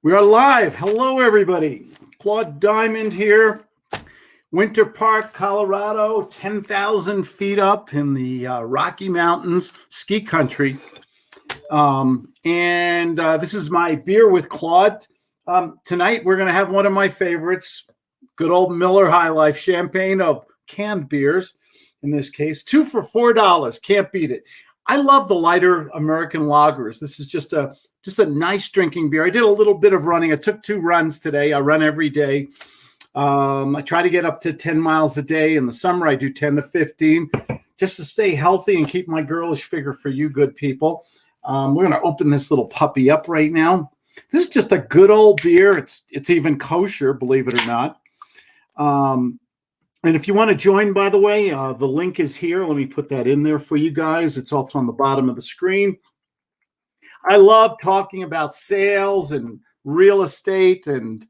We are live. Hello, everybody. Claude Diamond here. Winter Park, Colorado, 10,000 feet up in the Rocky Mountains, ski country. This is my beer with Claude. Tonight, we're going to have one of my favorites, good old Miller High Life champagne of canned beers. In this case, 2 for $4. Can't beat it. I love the lighter American lagers. This is just a nice drinking beer. I did a little bit of running. I took 2 runs today. I run every day. I try to get up to 10 miles a day. In the summer, I do 10 to 15 just to stay healthy and keep my girlish figure for you good people. We're going to open this little puppy up right now. This is just a good old beer. It's even kosher, believe it or not. And if you want to join, by the way, the link is here. Let me put that in there for you guys. It's also on the bottom of the screen. I love talking about sales and real estate and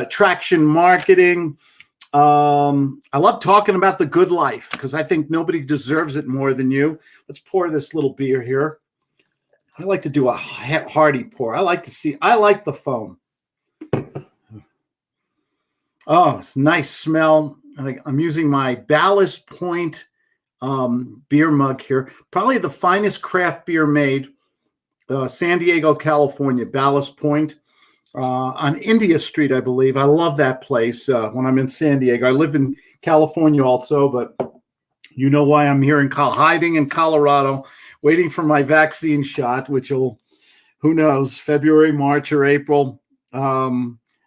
traction marketing. I love talking about the good life because I think nobody deserves it more than you. Let's pour this little beer here. I like to do a hearty pour. I like the foam. Oh, it's a nice smell. I'm using my Ballast Point beer mug here. Probably the finest craft beer made. San Diego, California, Ballast Point on India Street, I believe. I love that place when I'm in San Diego. I live in California also, but you know why I'm here hiding in Colorado, waiting for my vaccine shot, which will, who knows, February, March, or April.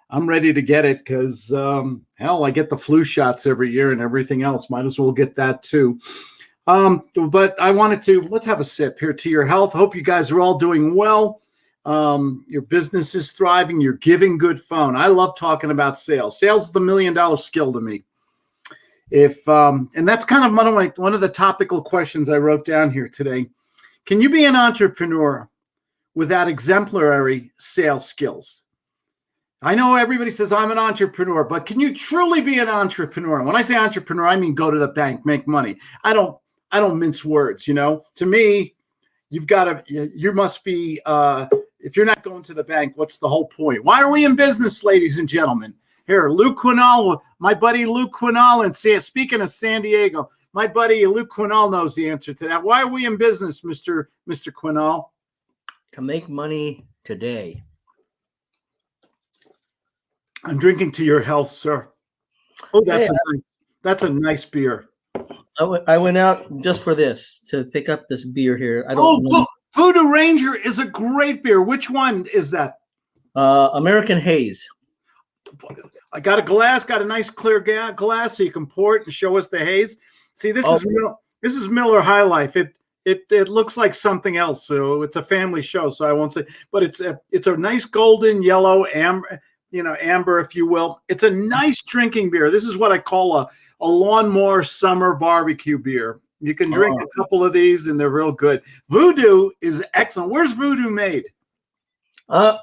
I'm ready to get it because, hell, I get the flu shots every year and everything else. Might as well get that too. But I wanted to, let's have a sip here to your health. Hope you guys are all doing well. Your business is thriving. You're giving good phone. I love talking about sales. Sales is the $1 million skill to me. And that's kind of one of the topical questions I wrote down here today. Can you be an entrepreneur without exemplary sales skills? I know everybody says I'm an entrepreneur, but can you truly be an entrepreneur? When I say entrepreneur, I mean go to the bank, make money. I don't mince words, you know. To me, you must be, if you're not going to the bank, what's the whole point? Why are we in business, ladies and gentlemen? Here, Luke Quinal, my buddy Luke Quinal, and speaking of San Diego, my buddy Luke Quinal knows the answer to that. Why are we in business, Mr. Quinal? To make money today. I'm drinking to your health, sir. Oh, that's a nice beer. I went out just for this to pick up this beer here. I don't know. Voodoo Ranger is a great beer. Which one is that? American Haze. I got a glass, got a nice clear glass, so you can pour it and show us the haze. See, this is Miller High Life. It looks like something else, so it's a family show, so I won't say. But it's a nice golden yellow amber, if you will. It's a nice drinking beer. This is what I call a lawnmower summer barbecue beer. You can drink a couple of these, and they're real good. Voodoo is excellent. Where's Voodoo made? I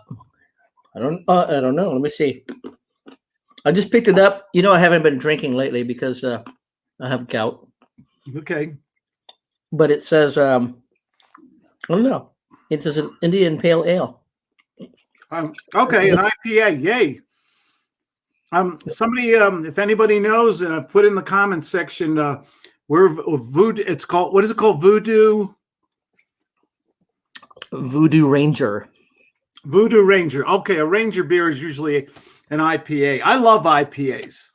don't know. Let me see. I just picked it up. You know, I haven't been drinking lately because I have gout. Okay. But it says, I don't know. It says an Indian Pale Ale. Okay, an IPA. Yay. Somebody, if anybody knows, put in the comments section where Voodoo. It's called. What is it called? Voodoo Ranger. Voodoo Ranger. Okay, a Ranger beer is usually an IPA. I love IPAs.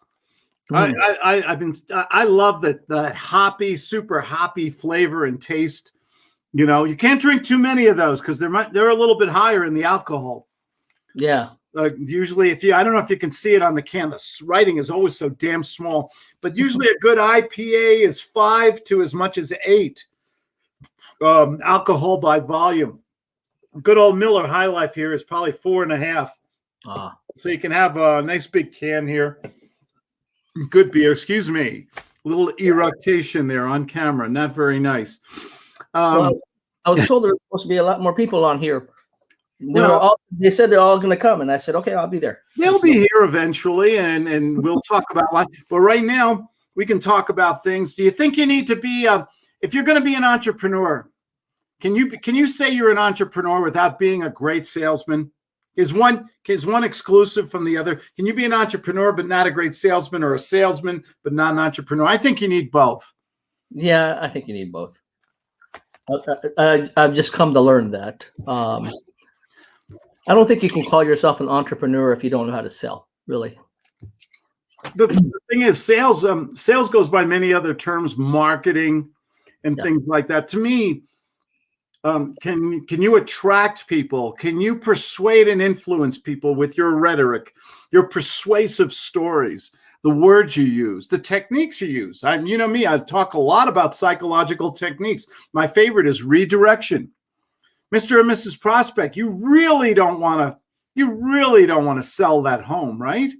I love that hoppy, super hoppy flavor and taste. You know, you can't drink too many of those because they're a little bit higher in the alcohol. Yeah. Usually, I don't know if you can see it on the can, the writing is always so damn small, but usually a good IPA is 5 to as much as 8 alcohol by volume. Good old Miller High Life here is probably 4.5. So you can have a nice big can here. Good beer. Excuse me. A little eructation there on camera. Not very nice. Well, I was told there was supposed to be a lot more people on here. They said they're all going to come, and I said, okay, I'll be there. They'll be here eventually, and we'll talk about life. But right now, we can talk about things. Do you think you need to be, if you're going to be an entrepreneur, can you say you're an entrepreneur without being a great salesman? Is one exclusive from the other? Can you be an entrepreneur but not a great salesman, or a salesman but not an entrepreneur? I think you need both. Yeah, I think you need both. I've just come to learn that. I don't think you can call yourself an entrepreneur if you don't know how to sell, really. The thing is, sales goes by many other terms, marketing and Yeah. things like that. To me, can you attract people? Can you persuade and influence people with your rhetoric, your persuasive stories, the words you use, the techniques you use? You know me, I talk a lot about psychological techniques. My favorite is redirection. Mr. and Mrs. Prospect, you really don't want to sell that home, right?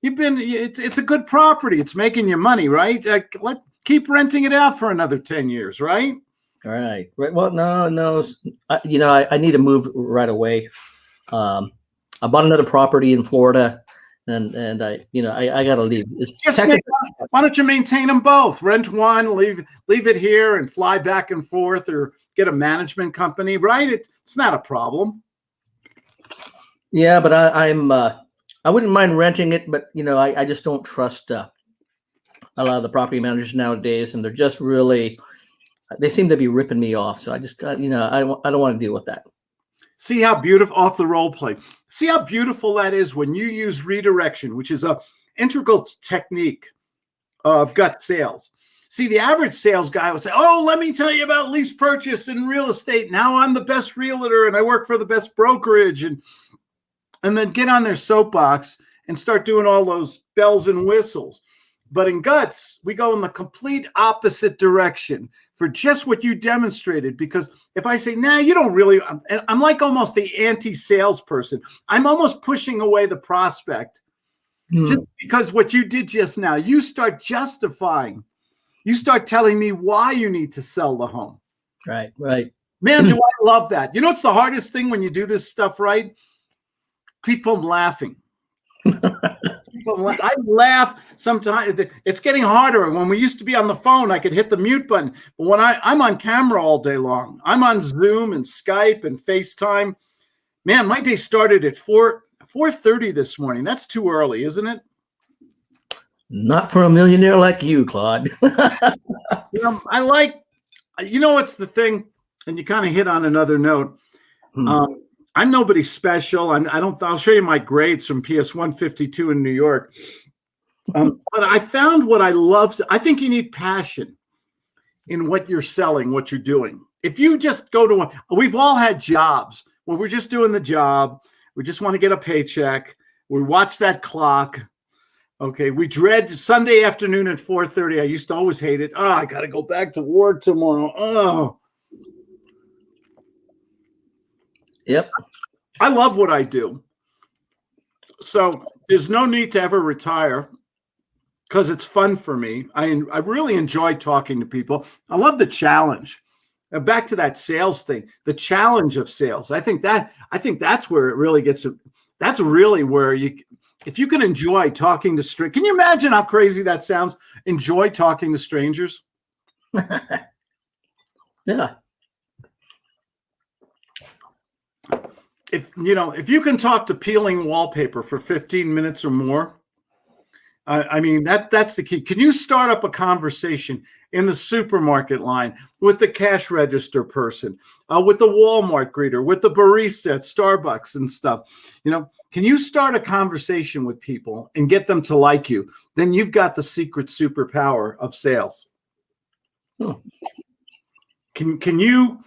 It's a good property. It's making you money, right? Keep renting it out for another 10 years, right? All right. Right. Well, no. I need to move right away. I bought another property in Florida, and I got to leave. Why don't you maintain them both? Rent one, leave it here, and fly back and forth, or get a management company, right? It's not a problem. Yeah, but I wouldn't mind renting it, but I just don't trust a lot of the property managers nowadays, and they're just really. They seem to be ripping me off, so I just got, I don't want to deal with that. See how beautiful, off the role play. See how beautiful that is when you use redirection, which is a integral technique of gut sales. See, the average sales guy will say, "Oh, let me tell you about lease purchase and real estate. Now I'm the best realtor and I work for the best brokerage," and then get on their soapbox and start doing all those bells and whistles. But in guts, we go in the complete opposite direction for just what you demonstrated. Because if I say, "Nah, you don't really," I'm like almost the anti-salesperson. I'm almost pushing away the prospect. Just because what you did just now, you start justifying. You start telling me why you need to sell the home. Right. Man, do I love that. You know what's the hardest thing when you do this stuff right? Keep from laughing. I laugh sometimes. It's getting harder. When we used to be on the phone, I could hit the mute button. But when I'm on camera all day long, I'm on Zoom and Skype and FaceTime. Man, my day started at 4:30 this morning. That's too early, isn't it? Not for a millionaire like you, Claude. I like, what's the thing? And you kind of hit on another note. I'm nobody special. I'll show you my grades from PS 152 in New York. But I found what I love. I think you need passion in what you're selling, what you're doing. If you just go we've all had jobs where we're just doing the job. We just want to get a paycheck. We watch that clock. Okay. We dread Sunday afternoon at 4:30. I used to always hate it. Oh, I got to go back to work tomorrow. Oh. Yep. I love what I do. So there's no need to ever retire because it's fun for me. I really enjoy talking to people. I love the challenge. And back to that sales thing, the challenge of sales. I think that's where it really gets. That's really where if you can enjoy talking to strangers. Can you imagine how crazy that sounds? Enjoy talking to strangers. Yeah. If you can talk to peeling wallpaper for 15 minutes or more, I mean, that's the key. Can you start up a conversation in the supermarket line with the cash register person, with the Walmart greeter, with the barista at Starbucks and stuff? Can you start a conversation with people and get them to like you? Then you've got the secret superpower of sales. Can you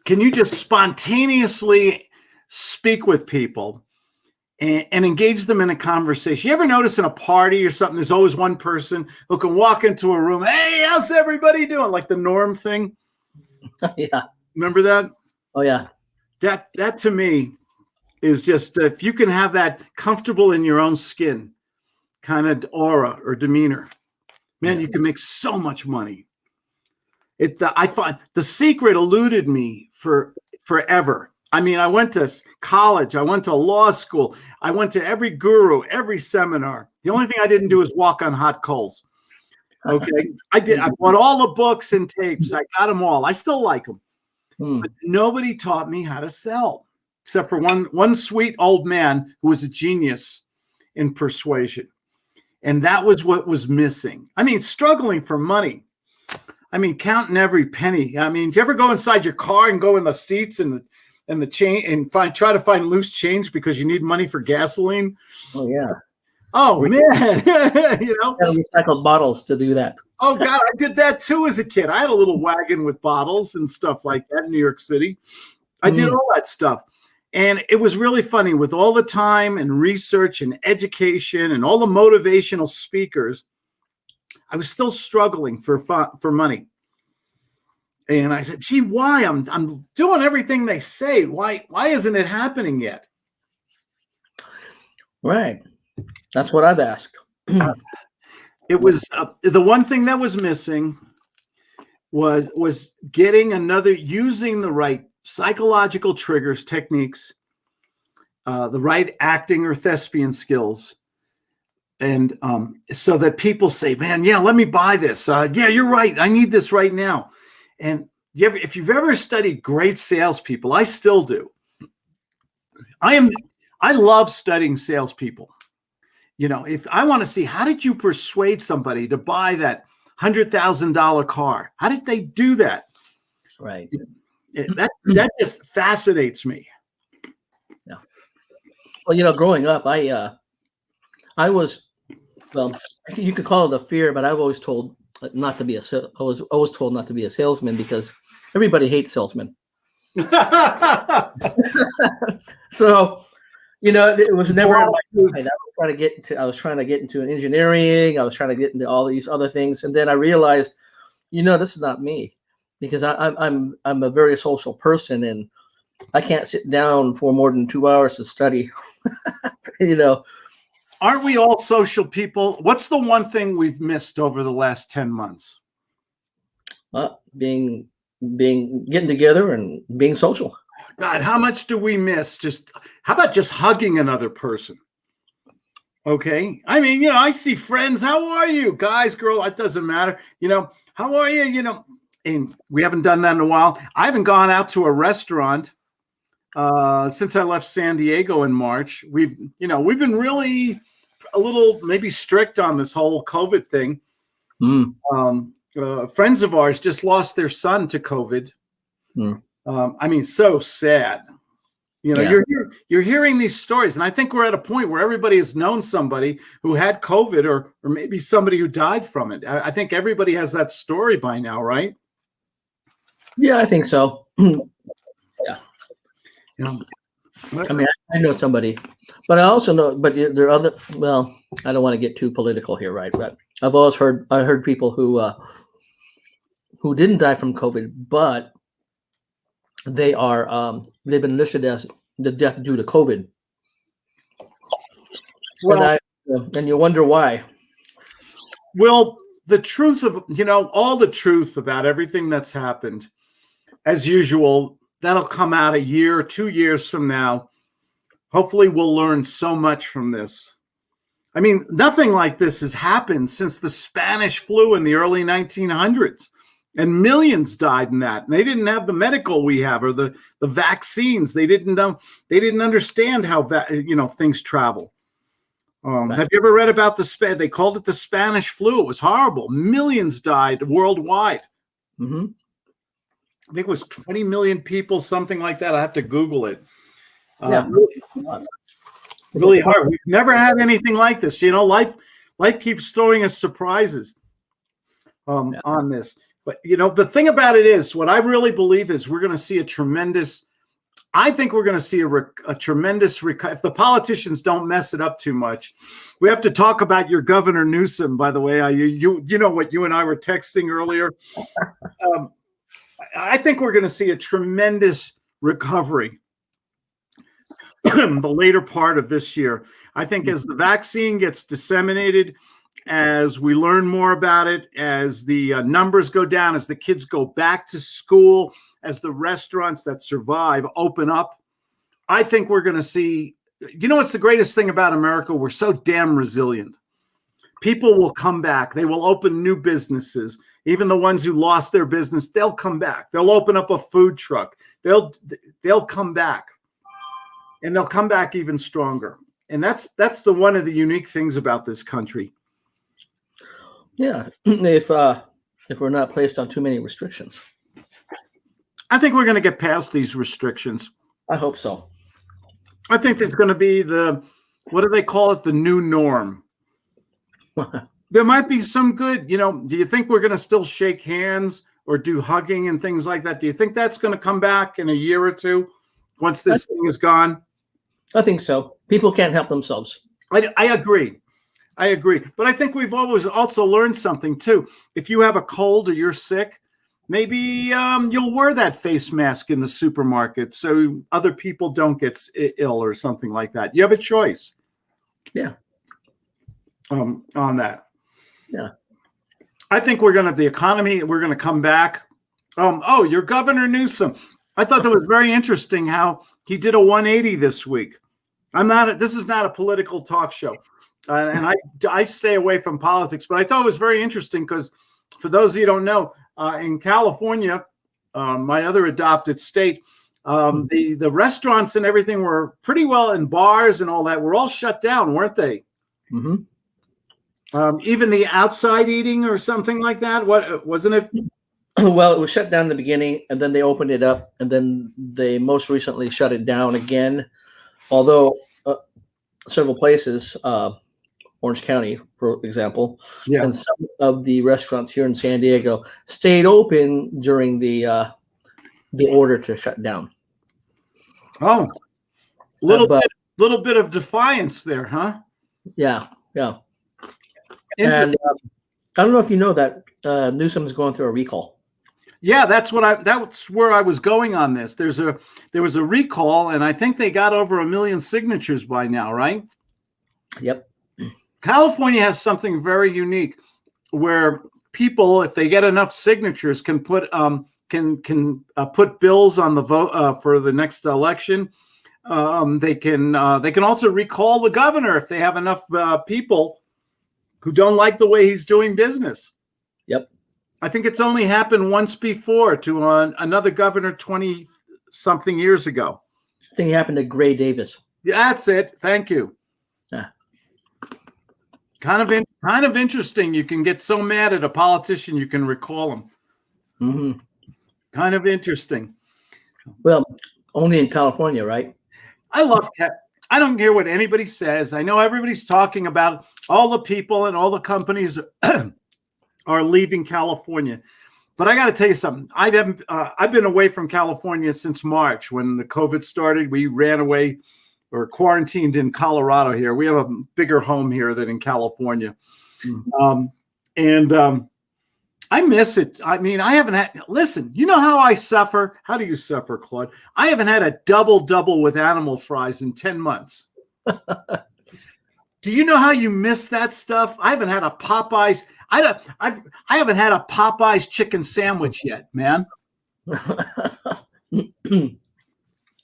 just spontaneously speak with people and engage them in a conversation? You ever notice in a party or something, there's always one person who can walk into a room, "Hey, how's everybody doing?" Like the norm thing. Yeah. Remember that? Oh, yeah. That to me is just, if you can have that comfortable in your own skin kind of aura or demeanor, man, you can make so much money. I find the secret eluded me for forever. I mean, I went to college. I went to law school. I went to every guru, every seminar. The only thing I didn't do is walk on hot coals. Okay. I bought all the books and tapes. I got them all. I still like them. But nobody taught me how to sell. except for one sweet old man who was a genius in persuasion. And that was what was missing. I mean, struggling for money. I mean, counting every penny. I mean, do you ever go inside your car and go in the seats and the chain and try to find loose change because you need money for gasoline? Oh yeah. Oh man, recycled bottles to do that. Oh God, I did that too as a kid. I had a little wagon with bottles and stuff like that in New York City. I did all that stuff. And it was really funny with all the time and research and education and all the motivational speakers. I was still struggling for money. And I said, gee, why? I'm doing everything they say. Why isn't it happening yet? Right. That's what I've asked. It was the one thing that was missing was getting using the right psychological triggers, techniques, the right acting or thespian skills. And so that people say, man, yeah, let me buy this. Yeah, you're right. I need this right now. And if you've ever studied great salespeople, I still do. I love studying salespeople. If I want to see, how did you persuade somebody to buy that $100,000 car? How did they do that? Right. That just fascinates me. Yeah. Well, growing up, I was, well, you could call it a fear, but I've always told not to be I was always told not to be a salesman because everybody hates salesmen. So, it was never in my mind. I was trying to get into engineering. I was trying to get into all these other things, and then I realized, this is not me, because I'm a very social person, and I can't sit down for more than 2 hours to study. Aren't we all social people? What's the one thing we've missed over the last 10 months? Getting together and being social. God, how much do we miss? How about just hugging another person? Okay. I mean, I see friends. How are you? Guys, girl, it doesn't matter. How are you? And we haven't done that in a while. I haven't gone out to a restaurant since I left San Diego in March. We've been really a little maybe strict on this whole COVID thing. Friends of ours just lost their son to COVID. I mean, so sad. You're hearing these stories, and I think we're at a point where everybody has known somebody who had COVID, or maybe somebody who died from it. I think everybody has that story by now, right? Yeah, I think so. Yeah. I mean, I know somebody, but I also know, but there are other. Well, I don't want to get too political here, right? But I heard people who didn't die from COVID, but they are they've been listed as the death due to COVID. Well, and you wonder why. Well, the truth of all the truth about everything that's happened, as usual, that'll come out a year or 2 years from now. Hopefully, we'll learn so much from this. I mean, nothing like this has happened since the Spanish flu in the early 1900s. And millions died in that. And they didn't have the medical we have, or the vaccines. They didn't know. They didn't understand how things travel. Right. Have you ever read about they called it the Spanish flu? It was horrible. Millions died worldwide. Mm-hmm. I think it was 20 million people, something like that. I have to Google it. Yeah. Really hard. We've never had anything like this. Life keeps throwing us surprises on this. But, the thing about it is, what I really believe is we're going to see a tremendous recovery. If the politicians don't mess it up too much. We have to talk about your Governor Newsom, by the way. You know what you and I were texting earlier. I think we're going to see a tremendous recovery the later part of this year. I think as the vaccine gets disseminated, as we learn more about it, as the numbers go down, as the kids go back to school, as the restaurants that survive open up, I think we're going to see, what's the greatest thing about America? We're so damn resilient. People will come back. They will open new businesses. Even the ones who lost their business, they'll come back. They'll open up a food truck. They'll come back. and they'll come back even stronger. And that's the one of the unique things about this country. Yeah, if we're not placed on too many restrictions. I think we're going to get past these restrictions. I hope so. I think there's going to be what do they call it? The new norm. There might be some good, do you think we're going to still shake hands or do hugging and things like that? Do you think that's going to come back in a year or two once this thing is gone? I think so. People can't help themselves. I agree. But I think we've always also learned something too. If you have a cold or you're sick, maybe you'll wear that face mask in the supermarket so other people don't get ill or something like that. You have a choice. Yeah. On that. Yeah. I think we're going to come back. Your Governor Newsom. I thought that was very interesting how he did a 180 this week. This is not a political talk show. And I stay away from politics, but I thought it was very interesting because for those of you who don't know, in California, my other adopted state, the restaurants and everything were pretty well, and bars and all that were all shut down, weren't they? Mm-hmm. Even the outside eating or something like that. What wasn't it? Well, it was shut down in the beginning, and then they opened it up, and then they most recently shut it down again. Although several places, Orange County, for example, and some of the restaurants here in San Diego stayed open during the order to shut down. Oh, little bit of defiance there, huh? Yeah. And I don't know if you know that Newsom is going through a recall. Yeah, that's where I was going on this. There was a recall, and I think they got over 1 million signatures by now, right? Yep. California has something very unique where people, if they get enough signatures, can put put bills on the vote for the next election. They can also recall the governor if they have enough people who don't like the way he's doing business. Yep. I think it's only happened once before to another governor 20-something years ago. I think it happened to Gray Davis. Yeah, that's it. Thank you. Yeah. Kind of interesting. You can get so mad at a politician you can recall him. Mm-hmm. Kind of interesting. Well, only in California, right? I don't care what anybody says. I know everybody's talking about all the people and all the companies are leaving California. But I got to tell you something. I've been away from California since March when the COVID started. We ran away or quarantined in Colorado here. We have a bigger home here than in California. Mm-hmm. I miss it. I mean, listen, you know how I suffer? How do you suffer, Claude? I haven't had a double with animal fries in 10 months. Do you know how you miss that stuff? I haven't had a Popeyes. I haven't had a Popeyes chicken sandwich yet, man.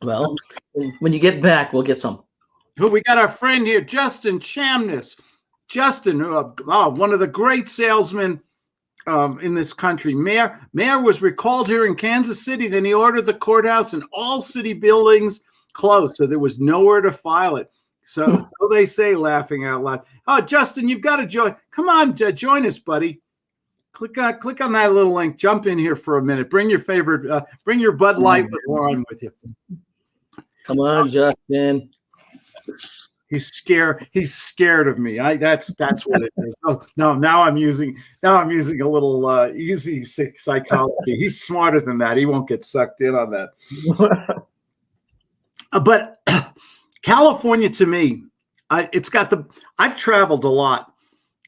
Well, when you get back, we'll get some. We got our friend here, Justin Chamness. Justin, one of the great salesmen in this country. Mayor was recalled here in Kansas City. Then he ordered the courthouse and all city buildings closed, so there was nowhere to file it. So they say, laughing out loud. Oh, Justin, you've got to join. Come on, join us, buddy. Click on that little link. Jump in here for a minute. Bring your favorite. Bring your Bud Light with wine with you. Come on, Justin. He's scared. He's scared of me. That's what it is. Oh no! Now I'm using a little easy psychology. He's smarter than that. He won't get sucked in on that. But California, to me, I've traveled a lot,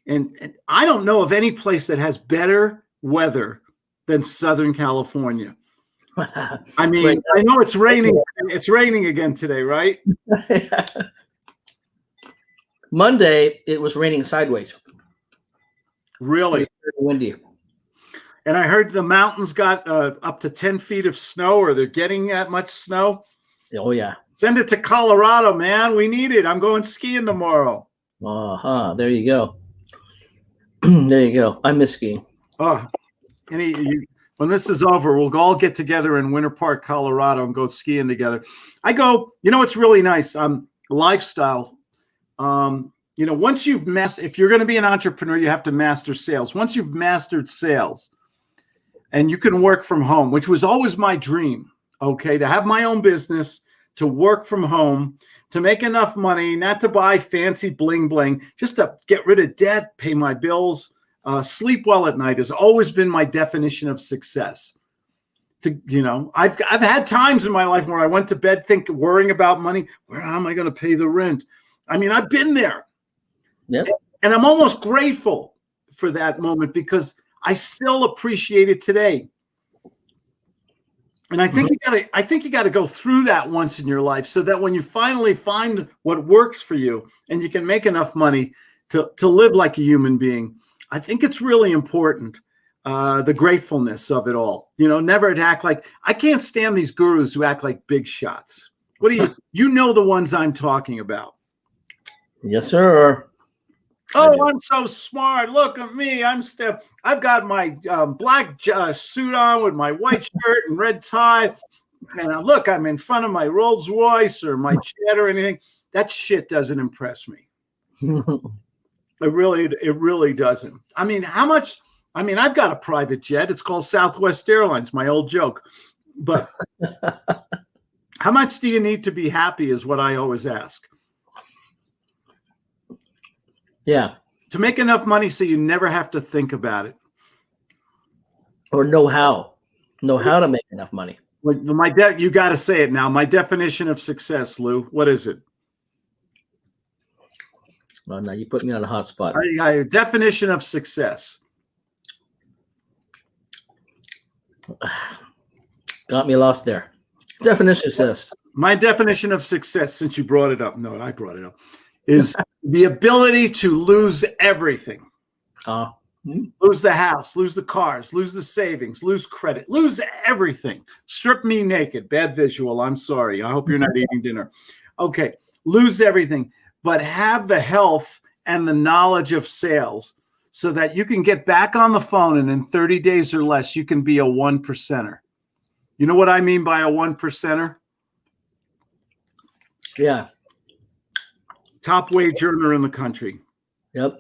and I don't know of any place that has better weather than Southern California. I mean, I know it's raining. It's raining again today, right? Monday, it was raining sideways. Really? It was windy. And I heard the mountains got up to 10 feet of snow, or they're getting that much snow. Oh, yeah. Send it to Colorado, man. We need it. I'm going skiing tomorrow. There you go. There you go. I miss skiing. Oh, and when this is over, we'll all get together in Winter Park, Colorado, and go skiing together. I go, you know, it's really nice. Lifestyle. You know, once you've if you're going to be an entrepreneur, you have to master sales. Once you've mastered sales and you can work from home, which was always my dream, okay, to have my own business, to work from home, to make enough money, not to buy fancy bling bling, just to get rid of debt, pay my bills, sleep well at night has always been my definition of success. You know, I've had times in my life where I went to bed worrying about money. Where am I going to pay the rent? I mean, I've been there. Yep. And I'm almost grateful for that moment because I still appreciate it today. And I think you got to go through that once in your life so that when you finally find what works for you and you can make enough money to live like a human being, I think it's really important, the gratefulness of it all. You know, never to act like, I can't stand these gurus who act like big shots. What do you know the ones I'm talking about? Yes, sir. Oh, I'm so smart. Look at me. I've got my black suit on with my white shirt and red tie. And look, I'm in front of my Rolls Royce or my jet or anything. That shit doesn't impress me. It really doesn't. I mean, I've got a private jet. It's called Southwest Airlines, my old joke. But how much do you need to be happy is what I always ask. Yeah. To make enough money so you never have to think about it. Or know how to make enough money. You got to say it now. My definition of success, Lou, what is it? Well, now you put me on a hot spot. Definition of success. Got me lost there. Definition says. My definition of success, since you brought it up, no, I brought it up, is the ability to lose everything. Lose the house, lose the cars, lose the savings, lose credit, lose everything. Strip me naked. Bad visual. I'm sorry. I hope you're not eating dinner. Okay. Lose everything, but have the health and the knowledge of sales so that you can get back on the phone and in 30 days or less, you can be a 1%er. You know what I mean by a 1%er? Yeah. Top wage earner in the country. Yep.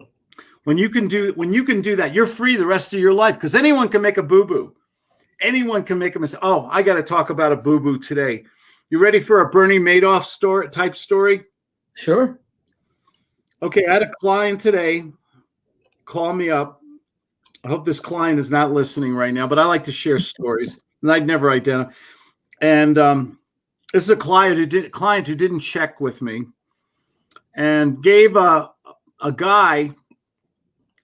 When you can do that, you're free the rest of your life because anyone can make a boo-boo. Anyone can make a mistake. Oh, I got to talk about a boo-boo today. You ready for a Bernie Madoff type story? Sure. Okay, I had a client today call me up. I hope this client is not listening right now, but I like to share stories, and I'd never identify. And this is a client who didn't check with me. And gave a guy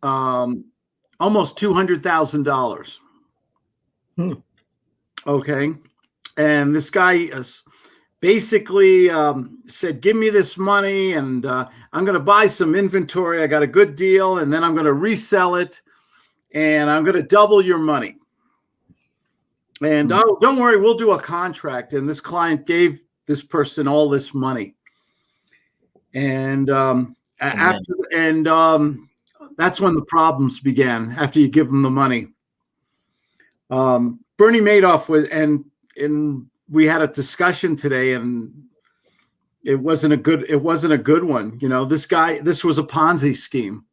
almost $200,000. Okay. And this guy basically said, give me this money and I'm going to buy some inventory. I got a good deal. And then I'm going to resell it and I'm going to double your money. And oh, don't worry, we'll do a contract. And this client gave this person all this money. And that's when the problems began. After you give them the money, Bernie Madoff and we had a discussion today, and it wasn't a good one. You know, this was a Ponzi scheme.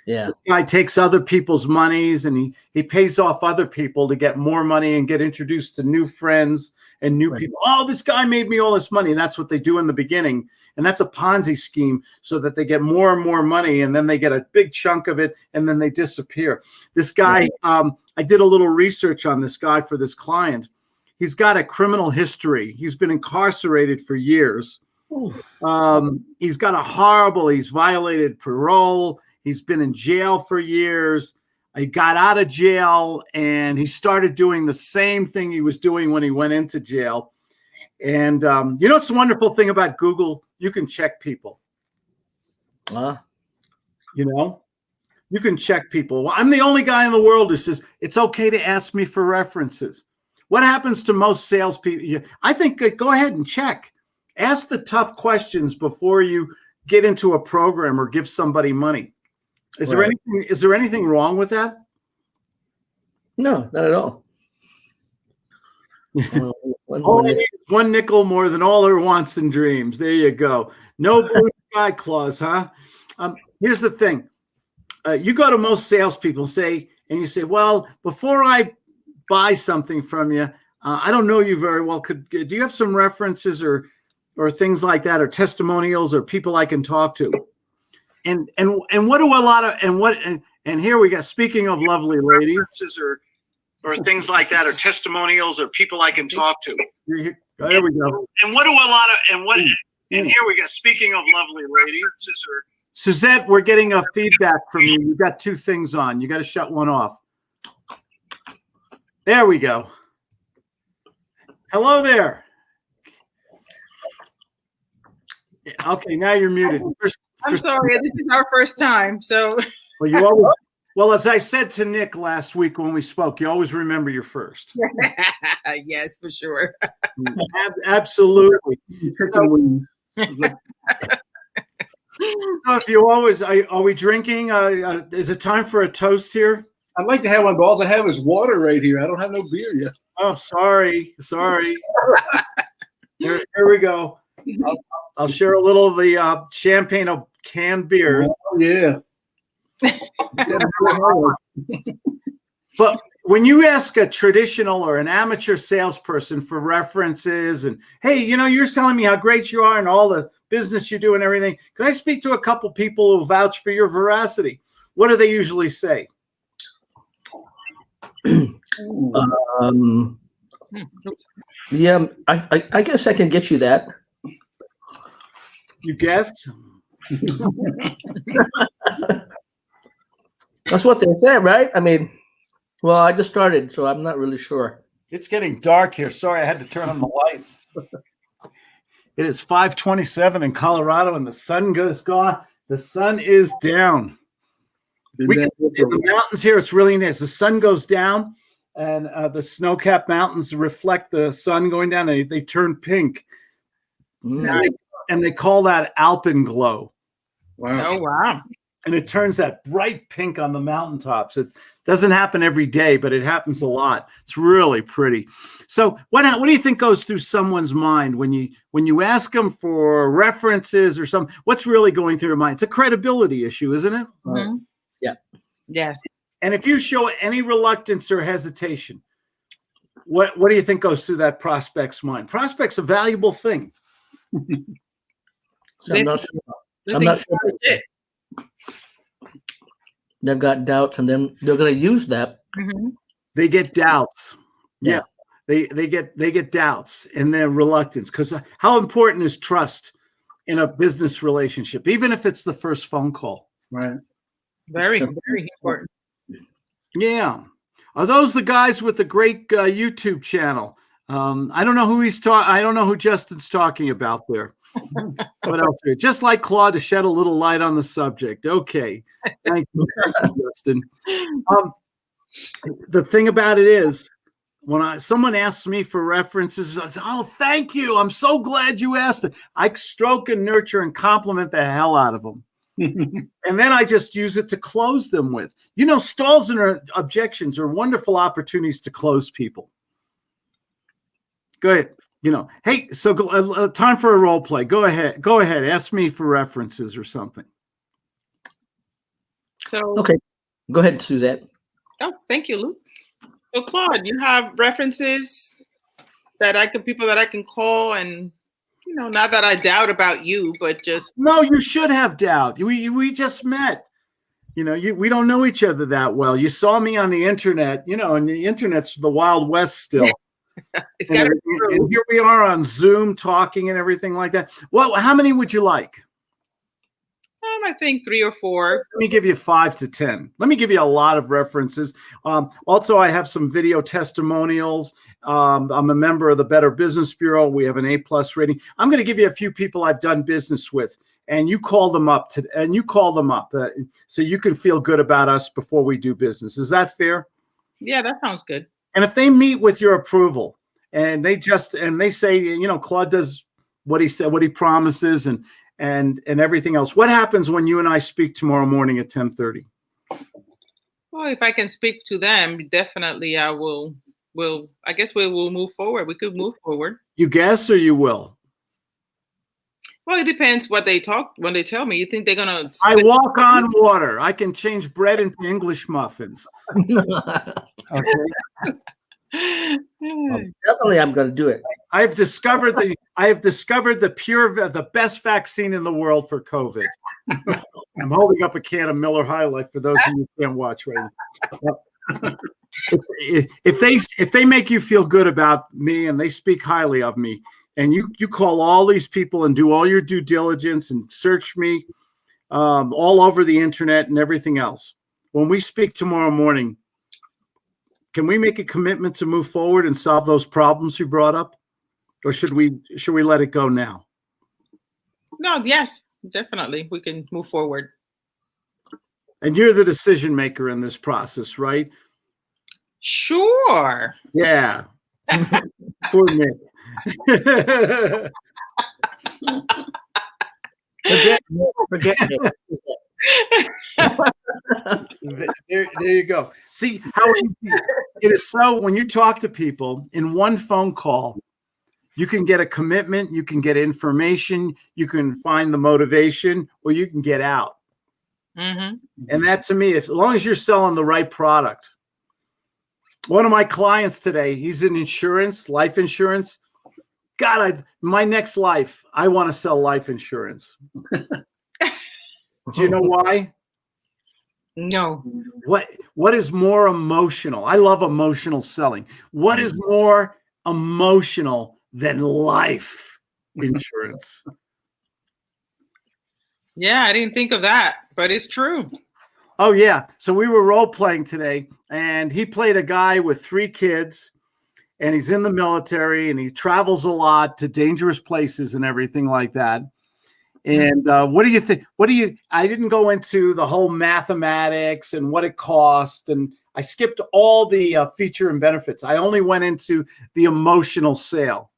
Yeah, the guy takes other people's monies and he pays off other people to get more money and get introduced to new friends and new people. Oh, this guy made me all this money. And that's what they do in the beginning. And that's a Ponzi scheme so that they get more and more money. And then they get a big chunk of it and then they disappear. This guy, I did a little research on this guy for this client. He's got a criminal history. He's been incarcerated for years. He's violated parole. He's been in jail for years. He got out of jail and he started doing the same thing he was doing when he went into jail. And you know what's the wonderful thing about Google? You can check people. You know, you can check people. Well, I'm the only guy in the world who says it's okay to ask me for references. What happens to most salespeople? I think go ahead and check. Ask the tough questions before you get into a program or give somebody money. Is there anything wrong with that? No, not at all. All I need is one nickel more than all her wants and dreams. There you go. No blue sky clause, huh? Here's the thing. You go to most salespeople and you say, well, before I buy something from you, I don't know you very well. Do you have some references or things like that, or testimonials, or people I can talk to? And what do a lot of and here we got, speaking of lovely ladies, or things like that, or testimonials, or people I can talk to. There we go. And what do a lot of and here we go. Speaking of lovely ladies, Suzette, we're getting a feedback from you. You got two things on. You got to shut one off. There we go. Hello there. Okay, now you're muted. I'm sorry, this is our first time, so. Well, as I said to Nick last week when we spoke, you always remember your first. Yes, for sure. Absolutely. So if you always are we drinking? Is it time for a toast here? I'd like to have one, but all I have is water right here. I don't have no beer yet. Oh, sorry. Here we go. I'll share a little of the champagne of canned beer. Oh, yeah. But when you ask a traditional or an amateur salesperson for references and, hey, you're telling me how great you are and all the business you do and everything, can I speak to a couple people who vouch for your veracity? What do they usually say? Yeah, I guess I can get you that. You guessed? That's what they said, right? I mean, well, I just started, so I'm not really sure. It's getting dark here. Sorry, I had to turn on the lights. It is 5:27 in Colorado, and the sun goes gone. The sun is down. In the mountains here, it's really nice. The sun goes down, and the snow-capped mountains reflect the sun going down, and they turn pink. And they call that alpenglow. Wow. Oh, wow. And it turns that bright pink on the mountaintops. It doesn't happen every day, but it happens a lot. It's really pretty. So what do you think goes through someone's mind when you ask them for references or something? What's really going through their mind? It's a credibility issue, isn't it? Mm-hmm. Yeah. Yes. And if you show any reluctance or hesitation, what do you think goes through that prospect's mind? Prospect's a valuable thing. So I'm not sure. They've got doubts, and then they're going to use that. Mm-hmm. They get doubts. Yeah. They get doubts and their reluctance, because how important is trust in a business relationship, even if it's the first phone call? Right. Very, very important. Yeah. Are those the guys with the great YouTube channel? I don't know who I don't know who Justin's talking about there. What else here? Just like Claude, to shed a little light on the subject. Okay. Thank you, Justin. The thing about it is, when someone asks me for references, I say, oh, thank you. I'm so glad you asked it. I stroke and nurture and compliment the hell out of them. And then I just use it to close them with. Stalls and objections are wonderful opportunities to close people. Go ahead. Hey, so time for a role play. Go ahead. Ask me for references or something. So okay, go ahead, Suzette. Oh, thank you, Luke. So Claude, you have references people that I can call, and not that I doubt about you, but just no, you should have doubt. We just met. We don't know each other that well. You saw me on the internet, and the internet's the Wild West still. It's got to be true. And here we are on Zoom talking and everything like that. Well, how many would you like? I think 3 or 4. Let me give you 5 to 10. Let me give you a lot of references. Also, I have some video testimonials. I'm a member of the Better Business Bureau. We have an A+ rating. I'm going to give you a few people I've done business with, and you call them up so you can feel good about us before we do business. Is that fair? Yeah, that sounds good. And if they meet with your approval and they say, Claude does what he said, what he promises, and everything else, what happens when you and I speak tomorrow morning at 10:30? Well, if I can speak to them, definitely I will I guess we will move forward. We could move forward. You guess or you will? Well, it depends what they talk when they tell me. You think they're gonna? I walk on water. I can change bread into English muffins. Okay. Definitely, I'm going to do it. I have discovered the best vaccine in the world for COVID. I'm holding up a can of Miller High Life for those of you who can't watch right now. If they make you feel good about me and they speak highly of me, and you call all these people and do all your due diligence and search me all over the internet and everything else, when we speak tomorrow morning, can we make a commitment to move forward and solve those problems you brought up, or should we let it go now? No, yes, definitely, we can move forward. And you're the decision maker in this process, right? Sure. Yeah. Poor Nick. Forget it. There you go. See how it is. So when you talk to people in one phone call, you can get a commitment, you can get information, you can find the motivation, or you can get out. Mm-hmm. And that, to me, as long as you're selling the right product. One of my clients today, he's in insurance, life insurance. God, my next life, I want to sell life insurance. Do you know why? No. What is more emotional? I love emotional selling. What is more emotional than life insurance? Yeah, I didn't think of that, but it's true. Oh, yeah. So we were role playing today, and he played a guy with 3 kids, and he's in the military, and he travels a lot to dangerous places and everything like that. And what do you think? I didn't go into the whole mathematics and what it cost, and I skipped all the feature and benefits. I only went into the emotional sale.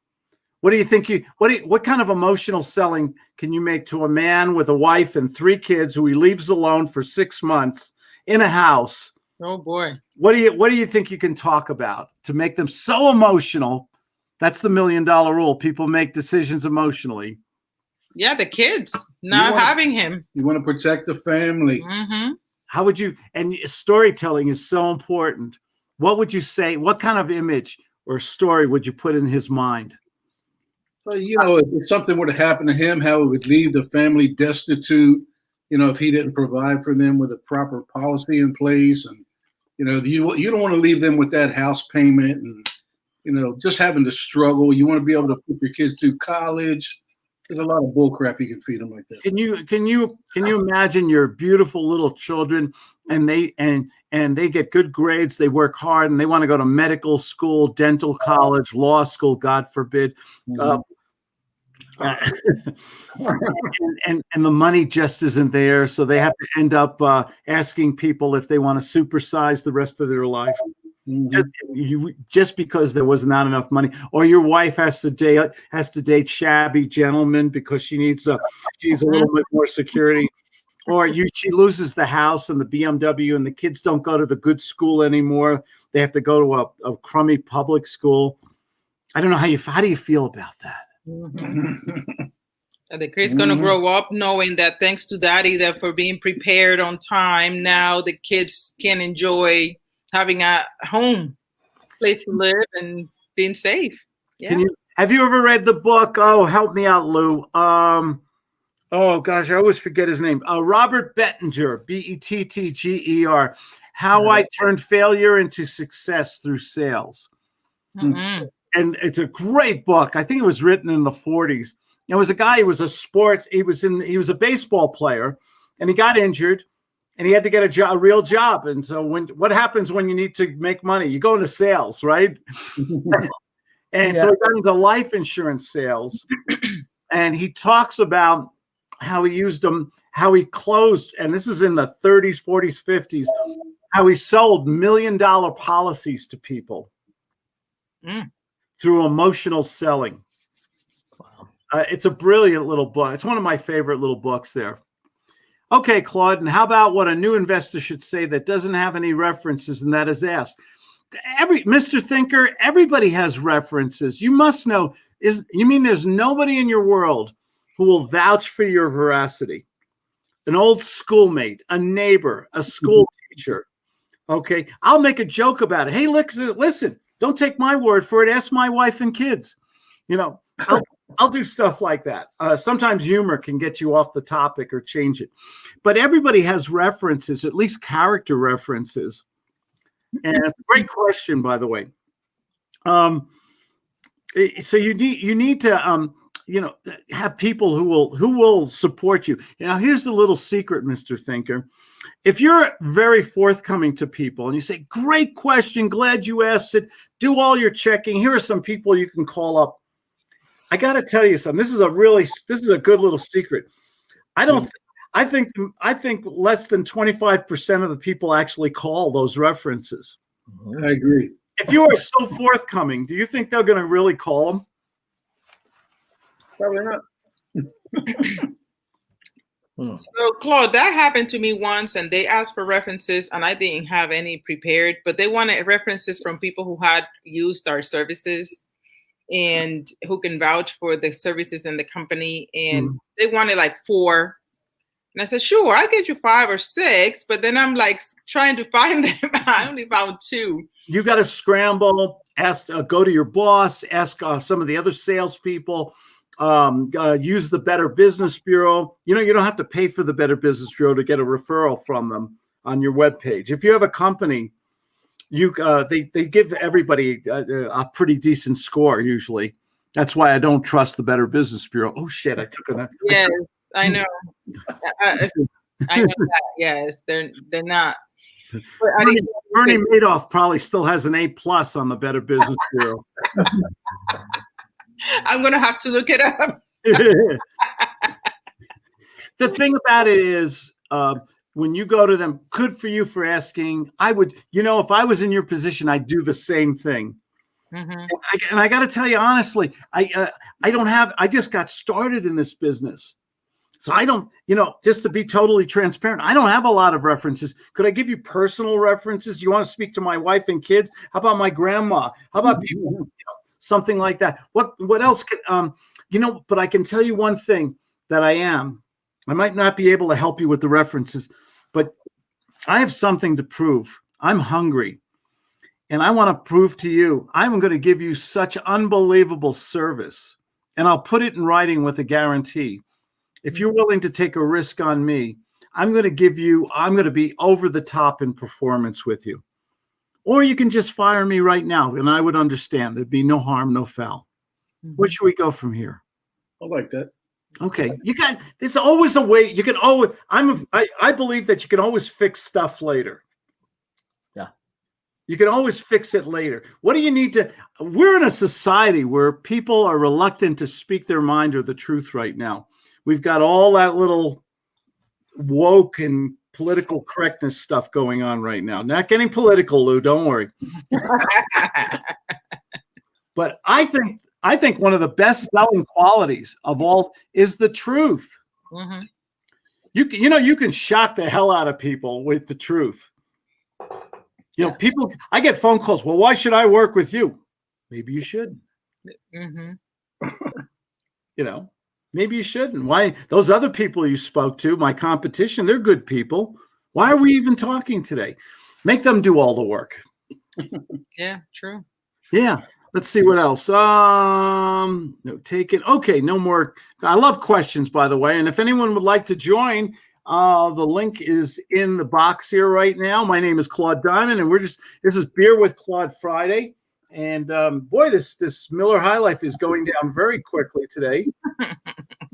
What do you think? What kind of emotional selling can you make to a man with a wife and 3 kids who he leaves alone for 6 months in a house? Oh boy. What do you think you can talk about to make them so emotional? That's the $1 million rule. People make decisions emotionally. Yeah, the kids not having him. You want to protect the family. Mm-hmm. How would you? And storytelling is so important. What would you say? What kind of image or story would you put in his mind? Well, if something were to happen to him, how it would leave the family destitute, if he didn't provide for them with a proper policy in place. And, you don't want to leave them with that house payment and, just having to struggle. You want to be able to put your kids through college. There's a lot of bull crap you can feed them like that. Can you imagine your beautiful little children and they get good grades, they work hard, and they want to go to medical school, dental college, law school, God forbid. Mm-hmm. And the money just isn't there, so they have to end up asking people if they want to supersize the rest of their life. Mm-hmm. Just because there was not enough money, or your wife has to date shabby gentlemen because she needs a little bit more security, or she loses the house and the BMW, and the kids don't go to the good school anymore. They have to go to a crummy public school. I don't know how do you feel about that? Mm-hmm. And the kid's gonna grow up knowing that thanks to daddy that for being prepared on time, now the kids can enjoy having a home place to live and being safe. Yeah. Have you ever read the book? Oh, help me out, Lou. Oh gosh, I always forget his name. Robert Bettinger, Bettger. How I Turned Failure into Success Through Sales. Mm-hmm. And it's a great book. I think it was written in the 40s. It was a guy who was he was a baseball player, and he got injured. And he had to get a real job. And so what happens when you need to make money? You go into sales, right? And so he got into life insurance sales. And he talks about how he used them, how he closed, and this is in the 30s, 40s, 50s, how he sold $1 million policies to people through emotional selling. Wow. It's a brilliant little book. It's one of my favorite little books there. Okay, Claude, and how about what a new investor should say that doesn't have any references and that is asked? Mr. Thinker, everybody has references. You must know. You mean there's nobody in your world who will vouch for your veracity? An old schoolmate, a neighbor, a school teacher. Okay, I'll make a joke about it. Hey, listen, don't take my word for it. Ask my wife and kids. You know, I'll do stuff like that. Sometimes humor can get you off the topic or change it. But everybody has references, at least character references. And it's a great question, by the way. So you need to have people who will support you. Now, here's the little secret, Mr. Thinker. If you're very forthcoming to people and you say, "Great question, glad you asked it. Do all your checking. Here are some people you can call up." I got to tell you something. This is a good little secret. I think less than 25% of the people actually call those references. I agree. If you are so forthcoming, do you think they're going to really call them? Probably not. So, Claude, that happened to me once, and they asked for references, and I didn't have any prepared, but they wanted references from people who had used our services and who can vouch for the services in the company. And they wanted like 4. And I said, sure, I'll get you 5 or 6. But then I'm like trying to find them. I only found 2. You got to scramble, go to your boss, ask some of the other salespeople, use the Better Business Bureau. You don't have to pay for the Better Business Bureau to get a referral from them on your webpage. If you have a company, they give everybody a pretty decent score usually. That's why I don't trust the Better Business Bureau. Oh shit! I took it. Yes, I know. I know that. Yes, they're not. Bernie Madoff probably still has an A+ on the Better Business Bureau. I'm gonna have to look it up. The thing about it is, when you go to them, good for you for asking. I would, if I was in your position, I'd do the same thing. And I got to tell you honestly, I just got started in this business. So I don't, just to be totally transparent, I don't have a lot of references. Could I give you personal references? You want to speak to my wife and kids? How about my grandma? How about people, something like that? What else could, but I can tell you one thing that I might not be able to help you with the references, but I have something to prove. I'm hungry. And I want to prove to you, I'm going to give you such unbelievable service. And I'll put it in writing with a guarantee. If you're willing to take a risk on me, I'm going to be over the top in performance with you. Or you can just fire me right now, and I would understand. There'd be no harm, no foul. Where should we go from here? I like that. Okay. There's always a way. You can always, I believe that you can always fix stuff later. Yeah. You can always fix it later. What do you need to, we're in a society where people are reluctant to speak their mind or the truth right now. We've got all that little woke and political correctness stuff going on right now. Not getting political, Lou, don't worry. But I think one of the best selling qualities of all is the truth. You can shock the hell out of people with the truth. People, I get phone calls. Well, why should I work with you? Maybe you shouldn't. Maybe you shouldn't. Why? Those other people you spoke to, my competition, they're good people. Why are we even talking today? Make them do all the work. Yeah, true. Yeah. Let's see what else. No, take it. Okay, no more. I love questions, by the way. And if anyone would like to join, the link is in the box here right now. My name is Claude Diamond, and this is Beer with Claude Friday. And boy, this Miller High Life is going down very quickly today.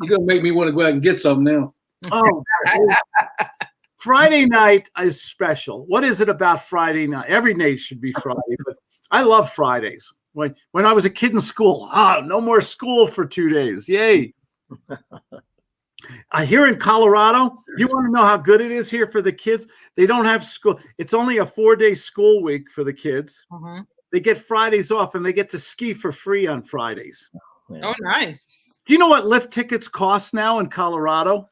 You're gonna make me want to go out and get some now. Oh, Friday night is special. What is it about Friday night? Every day should be Friday, but I love Fridays. When I was a kid in school, no more school for 2 days. Yay. Here in Colorado, you want to know how good it is here for the kids? They don't have school. It's only a 4-day school week for the kids. They get Fridays off, and they get to ski for free on Fridays. Oh, nice. Do you know what lift tickets cost now in Colorado?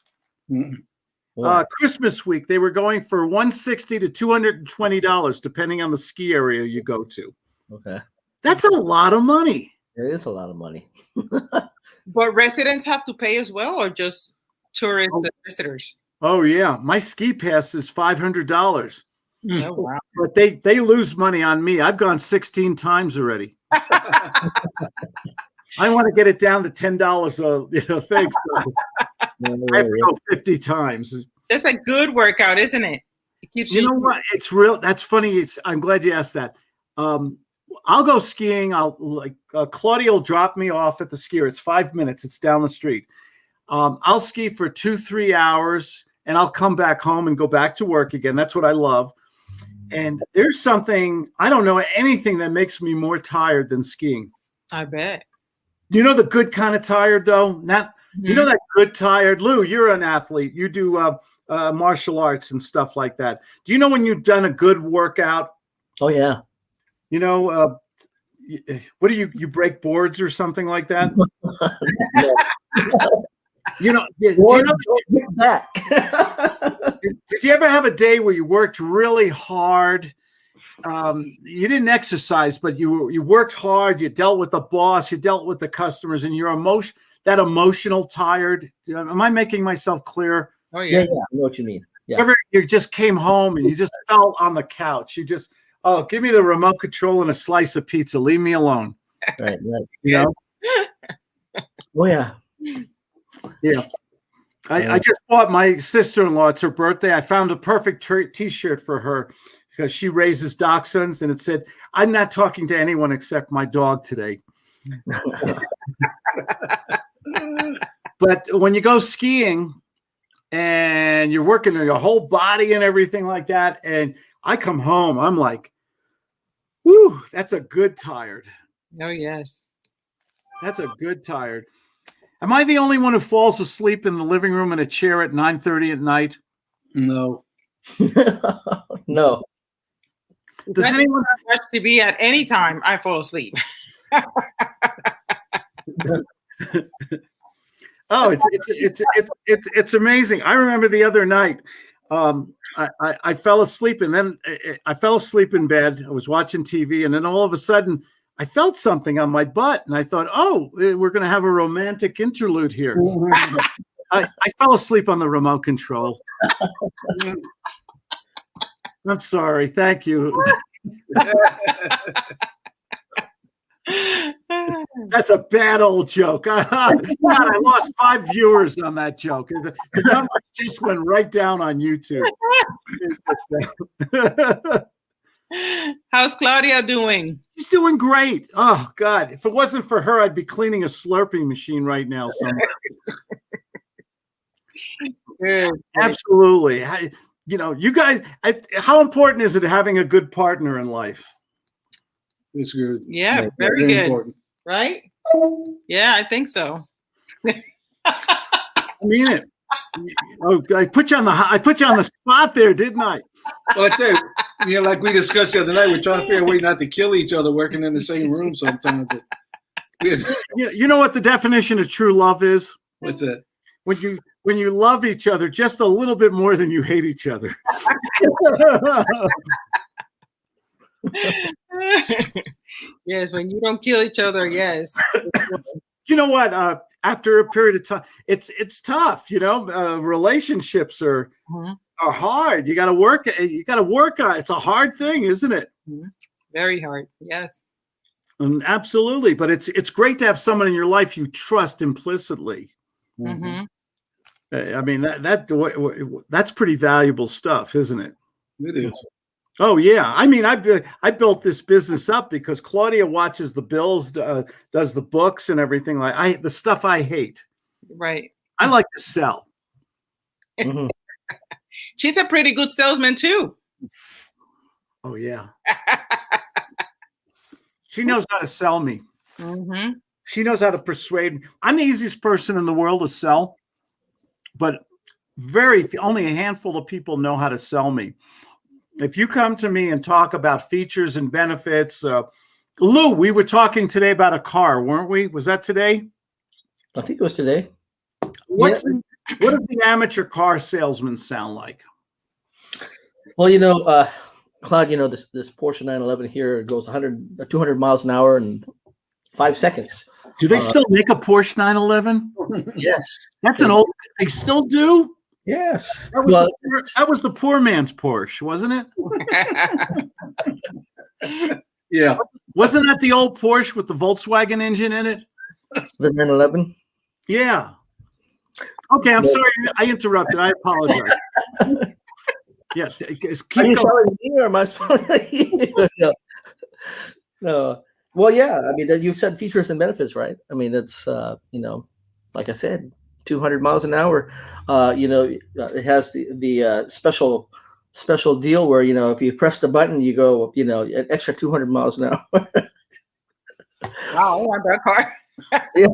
Christmas week, they were going for $160 to $220, depending on the ski area you go to. Okay. That's a lot of money. It is a lot of money. But residents have to pay as well, or just tourists and visitors? Oh yeah, my ski pass is $500. Oh, wow. But they lose money on me. I've gone 16 times already. I want to get it down to $10 thing. So I have to go 50 times. That's a good workout, isn't it? It keeps You know what? It's real. That's funny. I'm glad you asked that. I'll go skiing. Claudia will drop me off at the skier. It's 5 minutes. It's down the street. I'll ski for 2-3 hours, and I'll come back home and go back to work again. That's what I love. And there's something, I don't know anything that makes me more tired than skiing. I bet. You know the good kind of tired, though? Not, you know that good tired? Lou, you're an athlete. You do martial arts and stuff like that. Do you know when you've done a good workout? Oh, yeah. You know, what do you break boards or something like that? You know, did you ever have a day where you worked really hard? You didn't exercise, but you worked hard. You dealt with the boss. You dealt with the customers, and you're emotional tired. Am I making myself clear? Oh, Yeah, yes. I know what you mean. Yeah. You just came home and you just fell on the couch. You just, oh, give me the remote control and a slice of pizza. Leave me alone. Right. You know? Oh, yeah. Yeah. I just bought my sister-in-law. It's her birthday. I found a perfect T-shirt for her because she raises dachshunds, and it said, "I'm not talking to anyone except my dog today." But when you go skiing and you're working on your whole body and everything like that, and I come home, I'm like, whew, that's a good tired. Oh, yes. That's a good tired. Am I the only one who falls asleep in the living room in a chair at 9:30 at night? No. No. Does anyone watch TV at any time? I fall asleep. Oh, it's amazing. I remember the other night, I fell asleep, and then I fell asleep in bed. I was watching TV, and then all of a sudden, I felt something on my butt, and I thought, "Oh, we're going to have a romantic interlude here." I fell asleep on the remote control. I'm sorry. Thank you. That's a bad old joke. God, I lost 5 viewers on that joke. The numbers just went right down on YouTube. How's Claudia doing? She's doing great. Oh, God. If it wasn't for her, I'd be cleaning a Slurpee machine right now somewhere. Good. Absolutely. You guys, how important is it having a good partner in life? It's good. Yeah, Yeah, very good. important. Right? Yeah, I think so. I mean it. Oh, I put you on the spot there, didn't I? Well, I tell you, like we discussed the other night, we're trying to figure a way not to kill each other working in the same room sometimes. You know what the definition of true love is? What's that? When you love each other just a little bit more than you hate each other. Yes, when you don't kill each other, yes. You know what? After a period of time, it's tough. Relationships are hard. You got to work. You got to work on it. It's a hard thing, isn't it? Very hard. Yes. Absolutely. But it's great to have someone in your life you trust implicitly. Mm-hmm. I mean that's pretty valuable stuff, isn't it? It is. Oh yeah. I mean, I built this business up because Claudia watches the bills, does the books and everything the stuff I hate. Right. I like to sell. Mm-hmm. She's a pretty good salesman too. Oh yeah. She knows how to sell me. Mm-hmm. She knows how to persuade me. I'm the easiest person in the world to sell, but only a handful of people know how to sell me. If you come to me and talk about features and benefits, Lou, we were talking today about a car, weren't we? Was that today? I think it was today. What does the amateur car salesman sound like? Well, Claude, this Porsche 911 here goes 200 miles an hour in 5 seconds. Do they still make a Porsche 911? Yes. That's an old. They still do. Yes. That was the poor man's Porsche, wasn't it? Yeah. Wasn't that the old Porsche with the Volkswagen engine in it? The 911. Yeah. Okay, I'm sorry I interrupted. I apologize. Yeah, keep Are you going. telling me or am I telling you? No. Well, yeah. I mean, you said features and benefits, right? I mean, it's like I said, 200 miles an hour. It has the special deal where if you press the button, you go an extra 200 miles an hour. Wow, I want that car. Yeah.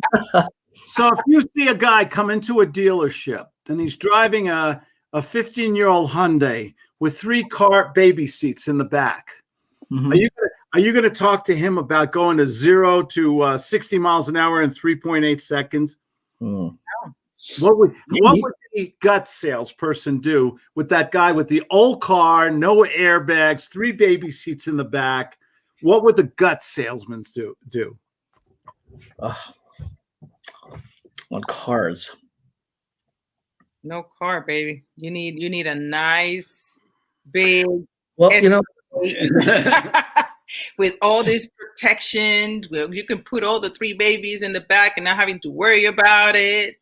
So if you see a guy come into a dealership and he's driving a 15-year-old Hyundai with 3 car baby seats in the back, Mm-hmm. are you going to talk to him about going to 0 to 60 miles an hour in 3.8 seconds? Mm. What would the gut salesperson do with that guy with the old car, no airbags, 3 baby seats in the back? What would the gut salesman do? On cars. No car, baby. You need a nice big Well, with all this protection. You can put all the 3 babies in the back and not having to worry about it.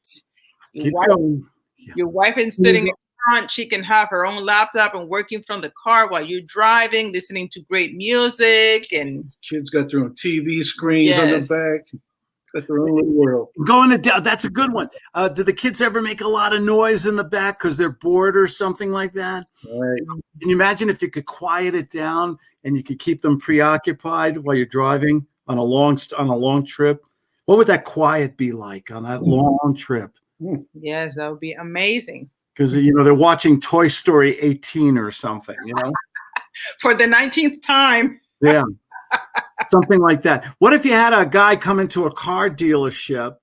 Your wife is sitting in front. She can have her own laptop and working from the car while you're driving, listening to great music, and kids got their own TV screens on the back. Got their own little world. That's a good one. Do the kids ever make a lot of noise in the back because they're bored or something like that? Right. Can you imagine if you could quiet it down and you could keep them preoccupied while you're driving on a long trip? What would that quiet be like on that long trip? Yes, that would be amazing. Because they're watching Toy Story 18 or something, for the 19th time. Yeah. Something like that. What if you had a guy come into a car dealership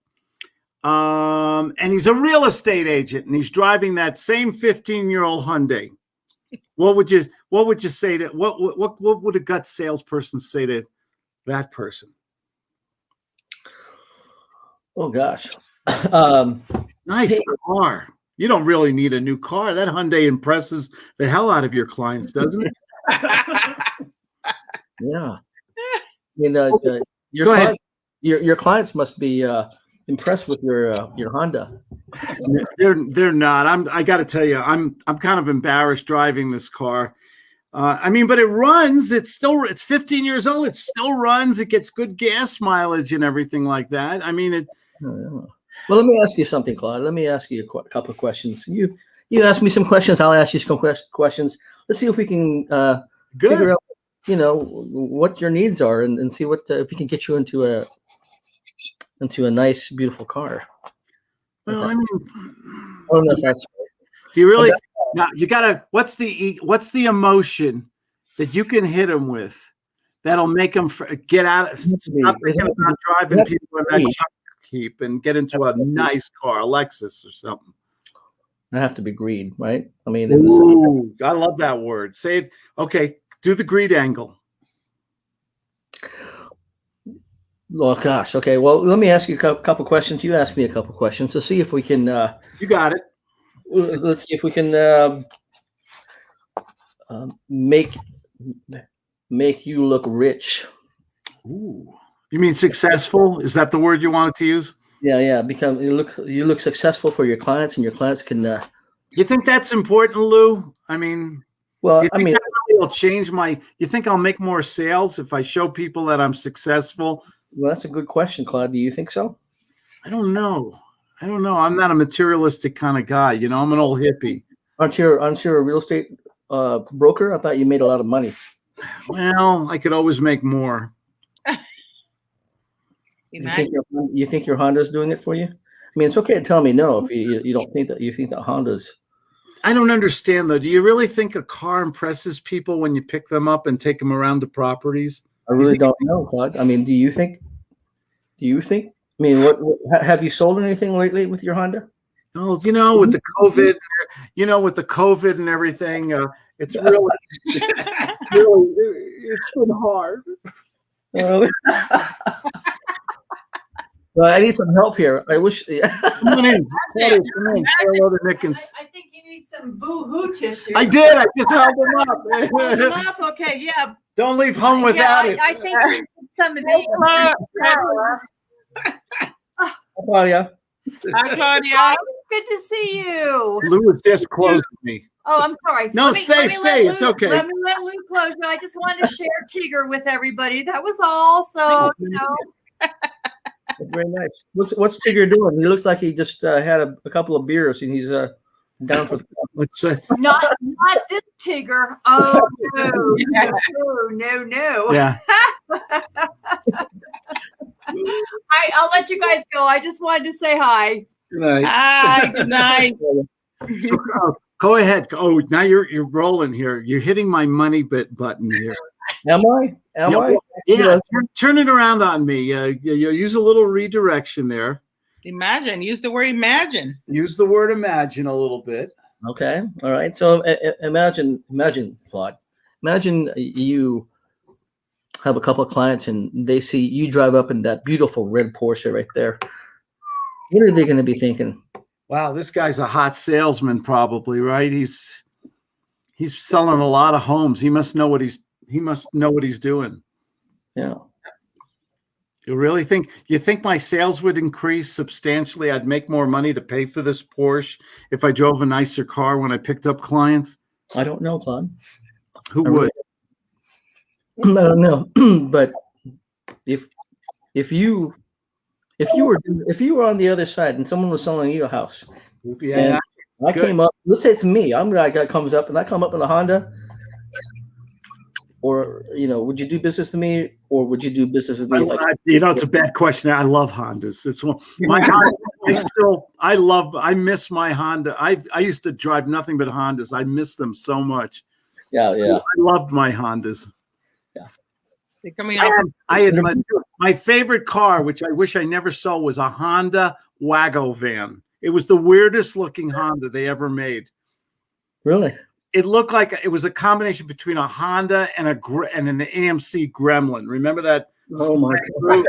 and he's a real estate agent and he's driving that same 15-year-old Hyundai? What would you say to what would a gut salesperson say to that person? Oh gosh. Nice car. You don't really need a new car. That Hyundai impresses the hell out of your clients, doesn't it? Yeah. Go ahead. Your clients must be impressed with your Honda. They're not. I got to tell you, I'm kind of embarrassed driving this car. But it runs. It's 15 years old. It still runs. It gets good gas mileage and everything like that. Well, let me ask you something, Claude. Let me ask you a couple of questions. You ask me some questions. I'll ask you some questions. Let's see if we can figure out what your needs are and see what if we can get you into a nice, beautiful car. Well, I don't know if that's do you really now you gotta what's the emotion that you can hit them with that'll make them get out of stop thinking about driving people in that keep and get into a nice car, a Lexus or something. I have to be greed, right? I mean, I love that word. Say it. Okay, do the greed angle. Oh gosh. Okay. Well, let me ask you a couple questions. You ask me a couple questions to see if we can. You got it. Let's see if we can make you look rich. Ooh. You mean successful? Is that the word you wanted to use? Yeah. Because you look successful for your clients, and your clients can. You think that's important, Lou? Well, that really will change you think I'll make more sales if I show people that I'm successful? Well, that's a good question, Claude. Do you think so? I don't know. I'm not a materialistic kind of guy. I'm an old hippie. Aren't you a real estate broker? I thought you made a lot of money. Well, I could always make more. You think your Honda's doing it for you? It's okay to tell me no if you don't think that. You think that Honda's. I don't understand though. Do you really think a car impresses people when you pick them up and take them around to properties? I really don't know, Claude. Do you think? What have you sold anything lately with your Honda? Oh, with the COVID, with the COVID and everything, it's really, really, it's been hard. Well, I need some help here. I wish. Come on in. Claudia, come in. Say hello to Nickens. I think you need some boo-hoo tissues. I did. I just held them up. Hold them up? Okay, yeah. Don't leave home without it. I think you need some of these. Claudia. Hi, Claudia. Good to see you. Lou was just closing me. Oh, I'm sorry. No, Let me stay. let It's Lou- okay. Let me let Lou close. No, I just wanted to share Tigger with everybody. That was all. So, That's very nice. What's Tigger doing? He looks like he just had a couple of beers and he's down for the Let's not this Tigger. Oh no. yeah. I'll let you guys go. I just wanted to say hi. Good night. Hi, good night. So, go ahead. Oh, now you're rolling here. You're hitting my money button here. Am I? Am I? Yeah, turn it around on me. You use a little redirection there. Imagine. Use the word imagine. Use the word imagine a little bit. Okay. All right. So imagine, Claude. Imagine you have a couple of clients and they see you drive up in that beautiful red Porsche right there. What are they going to be thinking? Wow, this guy's a hot salesman, probably, right? He's selling a lot of homes. He must know what he's doing. Yeah. You think my sales would increase substantially? I'd make more money to pay for this Porsche if I drove a nicer car when I picked up clients? I don't know, Claude. Who I would? I don't know, but if you were on the other side and someone was selling you a house, Yeah, and I came up. Let's say it's me. I'm the guy that comes up, and I come up in a Honda. Or would you do business with me, or would you do business with me? It's a bad question. I love Hondas. It's one my Honda. I miss my Honda. I used to drive nothing but Hondas. I miss them so much. Yeah. I loved my Hondas. Yeah. They're coming out. I had my favorite car, which I wish I never saw, was a Honda Wago van. It was the weirdest looking Honda they ever made. Really? It looked like it was a combination between a Honda and an AMC Gremlin. Remember that? Oh my God.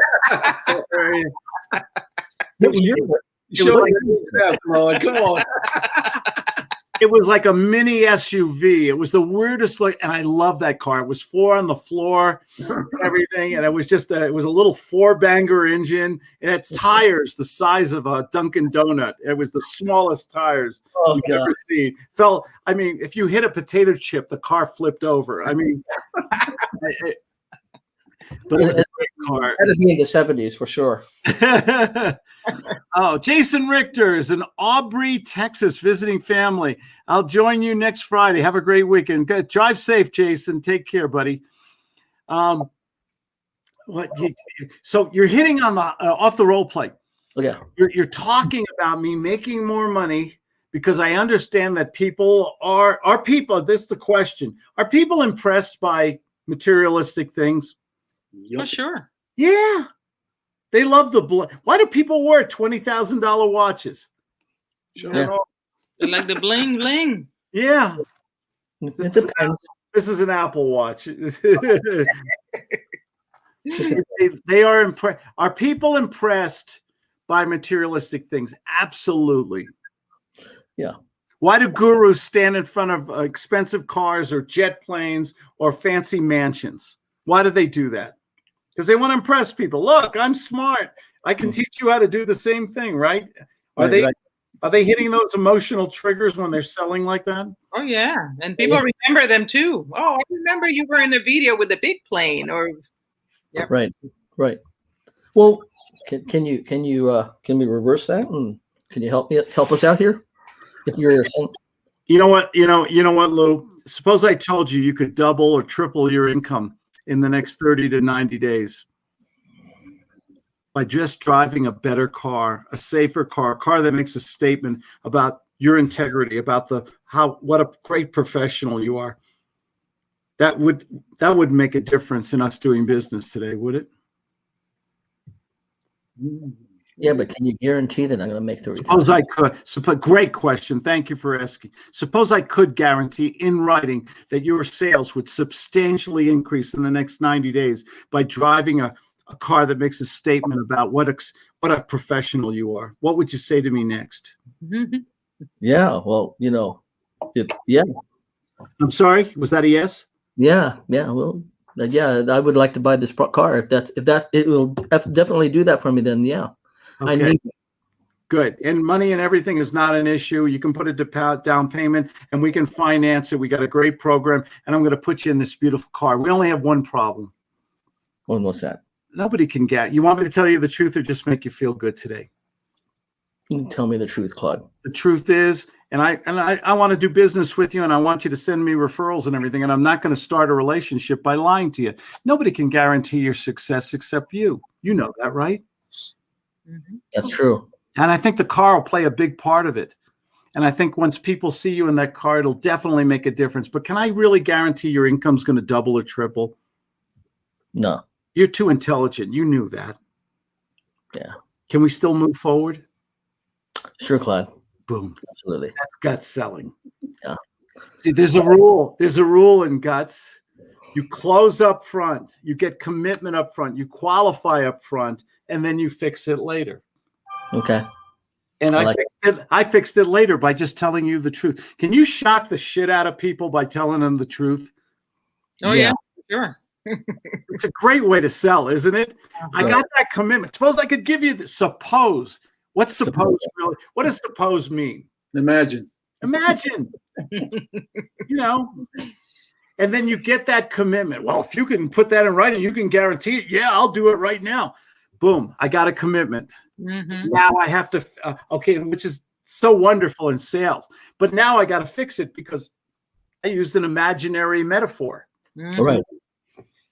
Come on. It was like a mini SUV. It was the weirdest look, and I love that car. It was 4 on the floor, and everything, and it was it was a little 4-banger engine. It had tires the size of a Dunkin' Donut. It was the smallest tires you've ever seen. If you hit a potato chip, the car flipped over. But it was a great car. That is in the 70s for sure. Oh, Jason Richter is in Aubrey, Texas, visiting family. I'll join you next Friday. Have a great weekend. Good. Drive safe, Jason. Take care, buddy. So you're hitting on the off the role play. Okay. You're talking about me making more money because I understand that people are people. This is the question: are people impressed by materialistic things? For sure. Yeah. They love why do people wear $20,000 watches? Yeah. They like the bling bling. Yeah. It depends. This is an Apple Watch. They are impressed. Are people impressed by materialistic things? Absolutely. Yeah. Why do gurus stand in front of expensive cars or jet planes or fancy mansions? Why do they do that? Because they want to impress people. Look, I'm smart. I can teach you how to do the same thing, right? Are they hitting those emotional triggers when they're selling like that? Oh yeah, and people remember them too. Oh, I remember you were in a video with a big plane, or yeah. Right. Well, can we reverse that? And can you help us out here? If you're you know what, Lou? Suppose I told you could double or triple your income in the next 30 to 90 days by just driving a better car, a safer car, a car that makes a statement about your integrity, about what a great professional you are. That would make a difference in us doing business today, would it? Yeah, but can you guarantee that I'm going to make 30,000? Suppose I could. Great question. Thank you for asking. Suppose I could guarantee in writing that your sales would substantially increase in the next 90 days by driving a car that makes a statement about what a professional you are. What would you say to me next? Yeah, well, yeah, I'm sorry. Was that a yes? yeah. Well, yeah, I would like to buy this car. If that's it will definitely do that for me. Then yeah, I Okay. need. Good. And money and everything is not an issue. You can put a down payment and we can finance it. We got a great program and I'm going to put you in this beautiful car. We only have one problem. What's that? Nobody can get. You want me to tell you the truth or just make you feel good today? You can tell me the truth, Claude. The truth is, and I want to do business with you and I want you to send me referrals and everything. And I'm not going to start a relationship by lying to you. Nobody can guarantee your success except you. You know that, right? That's true. And I think the car will play a big part of it. And I think once people see you in that car, it'll definitely make a difference. But can I really guarantee your income's going to double or triple? No. You're too intelligent. You knew that. Yeah. Can we still move forward? Sure, Claude. Boom. Absolutely. That's gut selling. Yeah. See, there's a rule. There's a rule in guts. You close up front. You get commitment up front. You qualify up front, and then you fix it later. Okay. And I fixed it later by just telling you the truth. Can you shock the shit out of people by telling them the truth? Oh yeah, sure. It's a great way to sell, isn't it? I got that commitment. Suppose I could give you the suppose. What's suppose really? What does suppose mean? Imagine. And then you get that commitment. Well, if you can put that in writing, you can guarantee it. Yeah, I'll do it right now. Boom. I got a commitment. Now I have to, which is so wonderful in sales. But now I got to fix it because I used an imaginary metaphor. Right.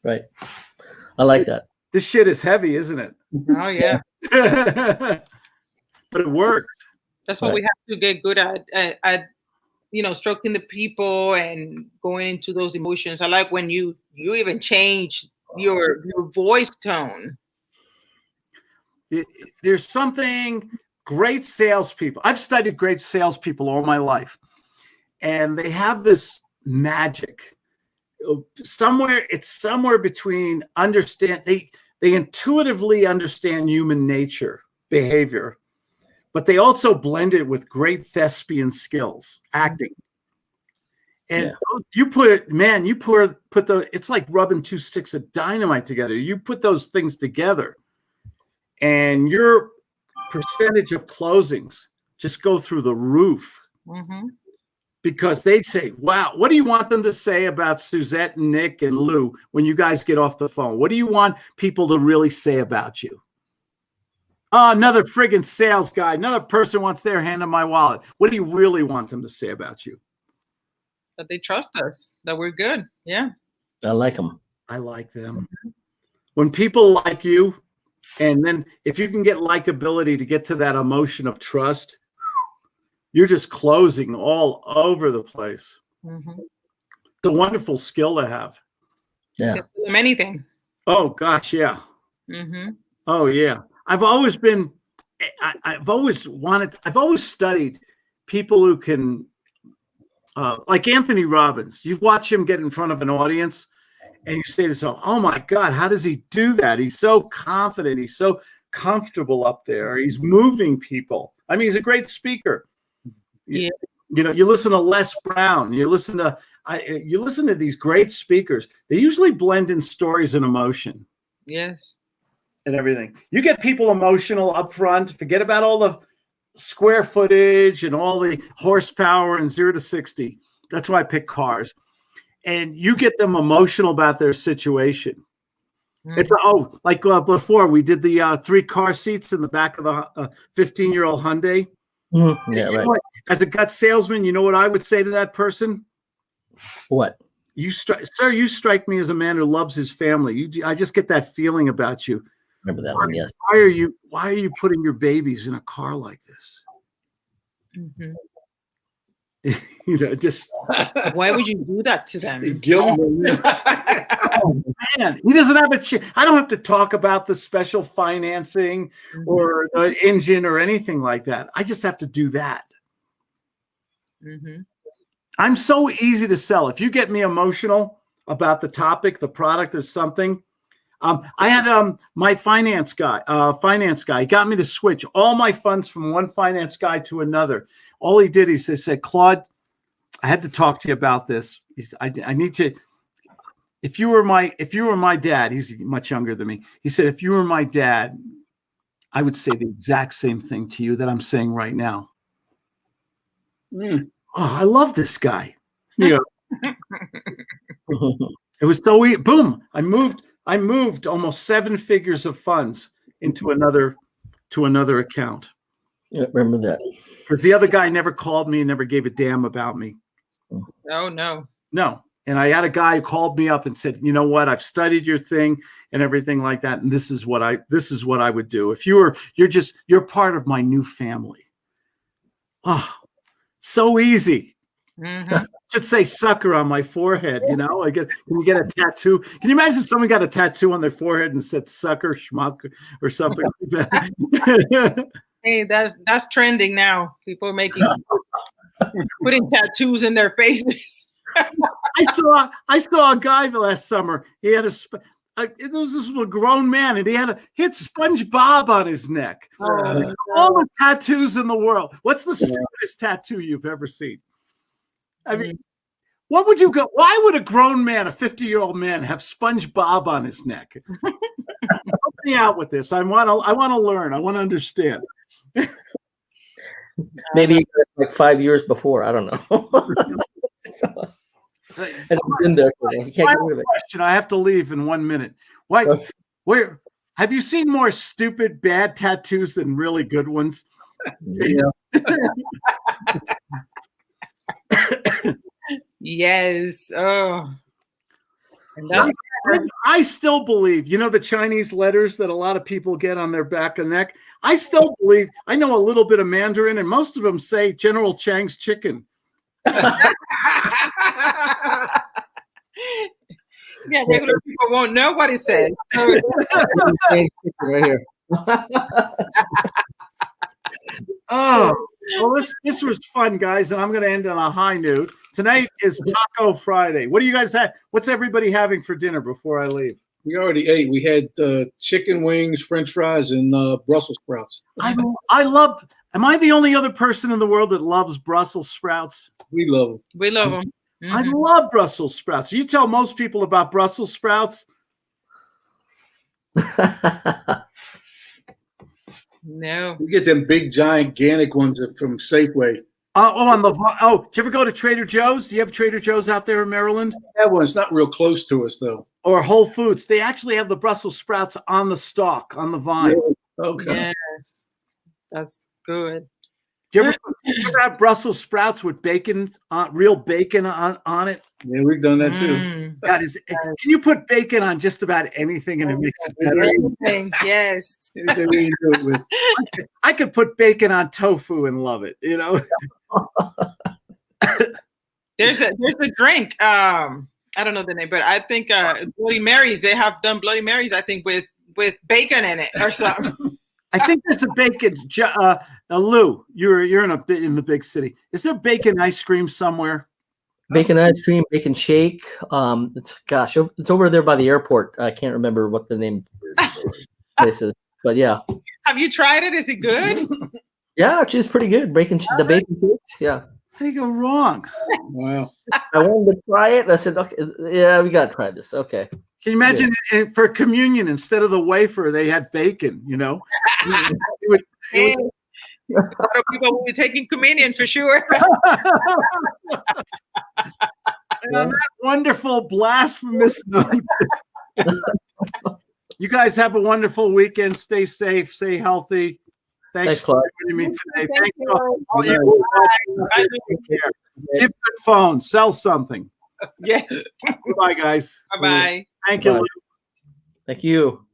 Right. I like that. This shit is heavy, isn't it? Oh yeah. But it works. That's what we have to get good at stroking the people and going into those emotions. I like when you even change your voice tone. There's something great salespeople. I've studied great salespeople all my life, and they have this magic. It's somewhere between understand. They intuitively understand human nature, behavior, but they also blend it with great thespian skills, acting. And you put it's like rubbing two sticks of dynamite together. You put those things together, and your percentage of closings just go through the roof. Because they'd say, wow, what do you want them to say about Suzette and Nick and Lou when you guys get off the phone? What do you want people to really say about you? Oh, another friggin' sales guy. Another person wants their hand on my wallet. What do you really want them to say about you? That they trust us, that we're good. Yeah. I like them. I like them. When people like you, and then if you can get likability to get to that emotion of trust, you're just closing all over the place. It's a wonderful skill to have. Yeah. Anything. Oh gosh, yeah. Oh yeah. I've always studied people who can, like Anthony Robbins. You watch him get in front of an audience and you say to yourself, oh my God, how does he do that? He's so confident. He's so comfortable up there. He's moving people. I mean, he's a great speaker. Yeah. You listen to Les Brown. You listen to these great speakers. They usually blend in stories and emotion. Yes. And everything. You get people emotional up front. Forget about all the square footage and all the horsepower and 0 to 60. That's why I pick cars. And you get them emotional about their situation. It's before we did the 3 car seats in the back of the 15-year-old Hyundai. Yeah, right. As a gut salesman, you know what I would say to that person? What? Sir, you strike me as a man who loves his family. I just get that feeling about you. Remember that one? Yes. Why are you putting your babies in a car like this? Just why would you do that to them? Guilt. man, he doesn't have I don't have to talk about the special financing or the engine or anything like that. I just have to do that. Mm-hmm. I'm so easy to sell. If you get me emotional about the topic, the product, or something, I had my finance guy got me to switch all my funds from one finance guy to another. All he did, he said, Claude, I had to talk to you about this. I need to. If you were my dad, he's much younger than me. He said, if you were my dad, I would say the exact same thing to you that I'm saying right now. Oh, I love this guy. You know, it was so easy. Boom. I moved almost 7 figures of funds into another account. Yeah, remember that. Because the other guy never called me and never gave a damn about me. Oh no. No. And I had a guy who called me up and said, you know what, I've studied your thing and everything like that. And this is what I would do. If you're part of my new family. Oh, so easy. Mm-hmm. Should say sucker on my forehead, you know. Can you get a tattoo? Can you imagine someone got a tattoo on their forehead and said sucker, schmuck, or something like that? Hey, that's trending now. People putting tattoos in their faces. I saw a guy the last summer. He had it was this little grown man, and he had SpongeBob on his neck. Oh, all the tattoos in the world. What's the stupidest tattoo you've ever seen? I mean, what would you go? Why would a grown man, a 50-year-old man, have SpongeBob on his neck? Help me out with this. I want to learn. I want to understand. Maybe like 5 years before. I don't know. It's been there for you. Can't get rid of it. Question. I have to leave in 1 minute. Why? Where have you seen more stupid, bad tattoos than really good ones? Yeah. Yes. Oh. And I still believe, you know, the Chinese letters that a lot of people get on their back and neck. I still believe. I know a little bit of Mandarin, and most of them say General Chang's chicken. Yeah, regular people won't know what it says. Right here. Oh, well, this was fun, guys, and I'm going to end on a high note. Tonight is Taco Friday. What do you guys have? What's everybody having for dinner before I leave? We already ate. We had chicken wings, French fries, and Brussels sprouts. I love. Am I the only other person in the world that loves Brussels sprouts? We love them. We love them. Mm-hmm. I love Brussels sprouts. You tell most people about Brussels sprouts. No. We get them big, gigantic ones from Safeway. Did you ever go to Trader Joe's? Do you have Trader Joe's out there in Maryland? That one's not real close to us, though. Or Whole Foods? They actually have the Brussels sprouts on the stalk, on the vine. Okay. Yes. That's good. Do you ever have Brussels sprouts with bacon, real bacon on it? Yeah, we've done that too. That is, can you put bacon on just about anything and it makes it better? Anything, yes. Anything we can do it with. I could put bacon on tofu and love it, you know? There's a drink. I don't know the name, but I think Bloody Marys. They have done Bloody Marys. I think with bacon in it or something. I think there's a bacon. Lou, you're in the big city. Is there bacon ice cream somewhere? Bacon ice cream, bacon shake. It's over there by the airport. I can't remember what the name of the place is, but yeah. Have you tried it? Is it good? Yeah, she's pretty good. The bacon shakes. Yeah. How do you go wrong? Wow. I wanted to try it. I said, okay, yeah, we got to try this. Okay. Can you imagine for communion, instead of the wafer, they had bacon, you know? A lot of people will be taking communion for sure. And on that wonderful blasphemous note, you guys have a wonderful weekend. Stay safe, stay healthy. Thanks for joining me today. Thank you. All you. Take care. Give good phone. Sell something. Yes. Bye, guys. Bye-bye. Thank you. Thank you.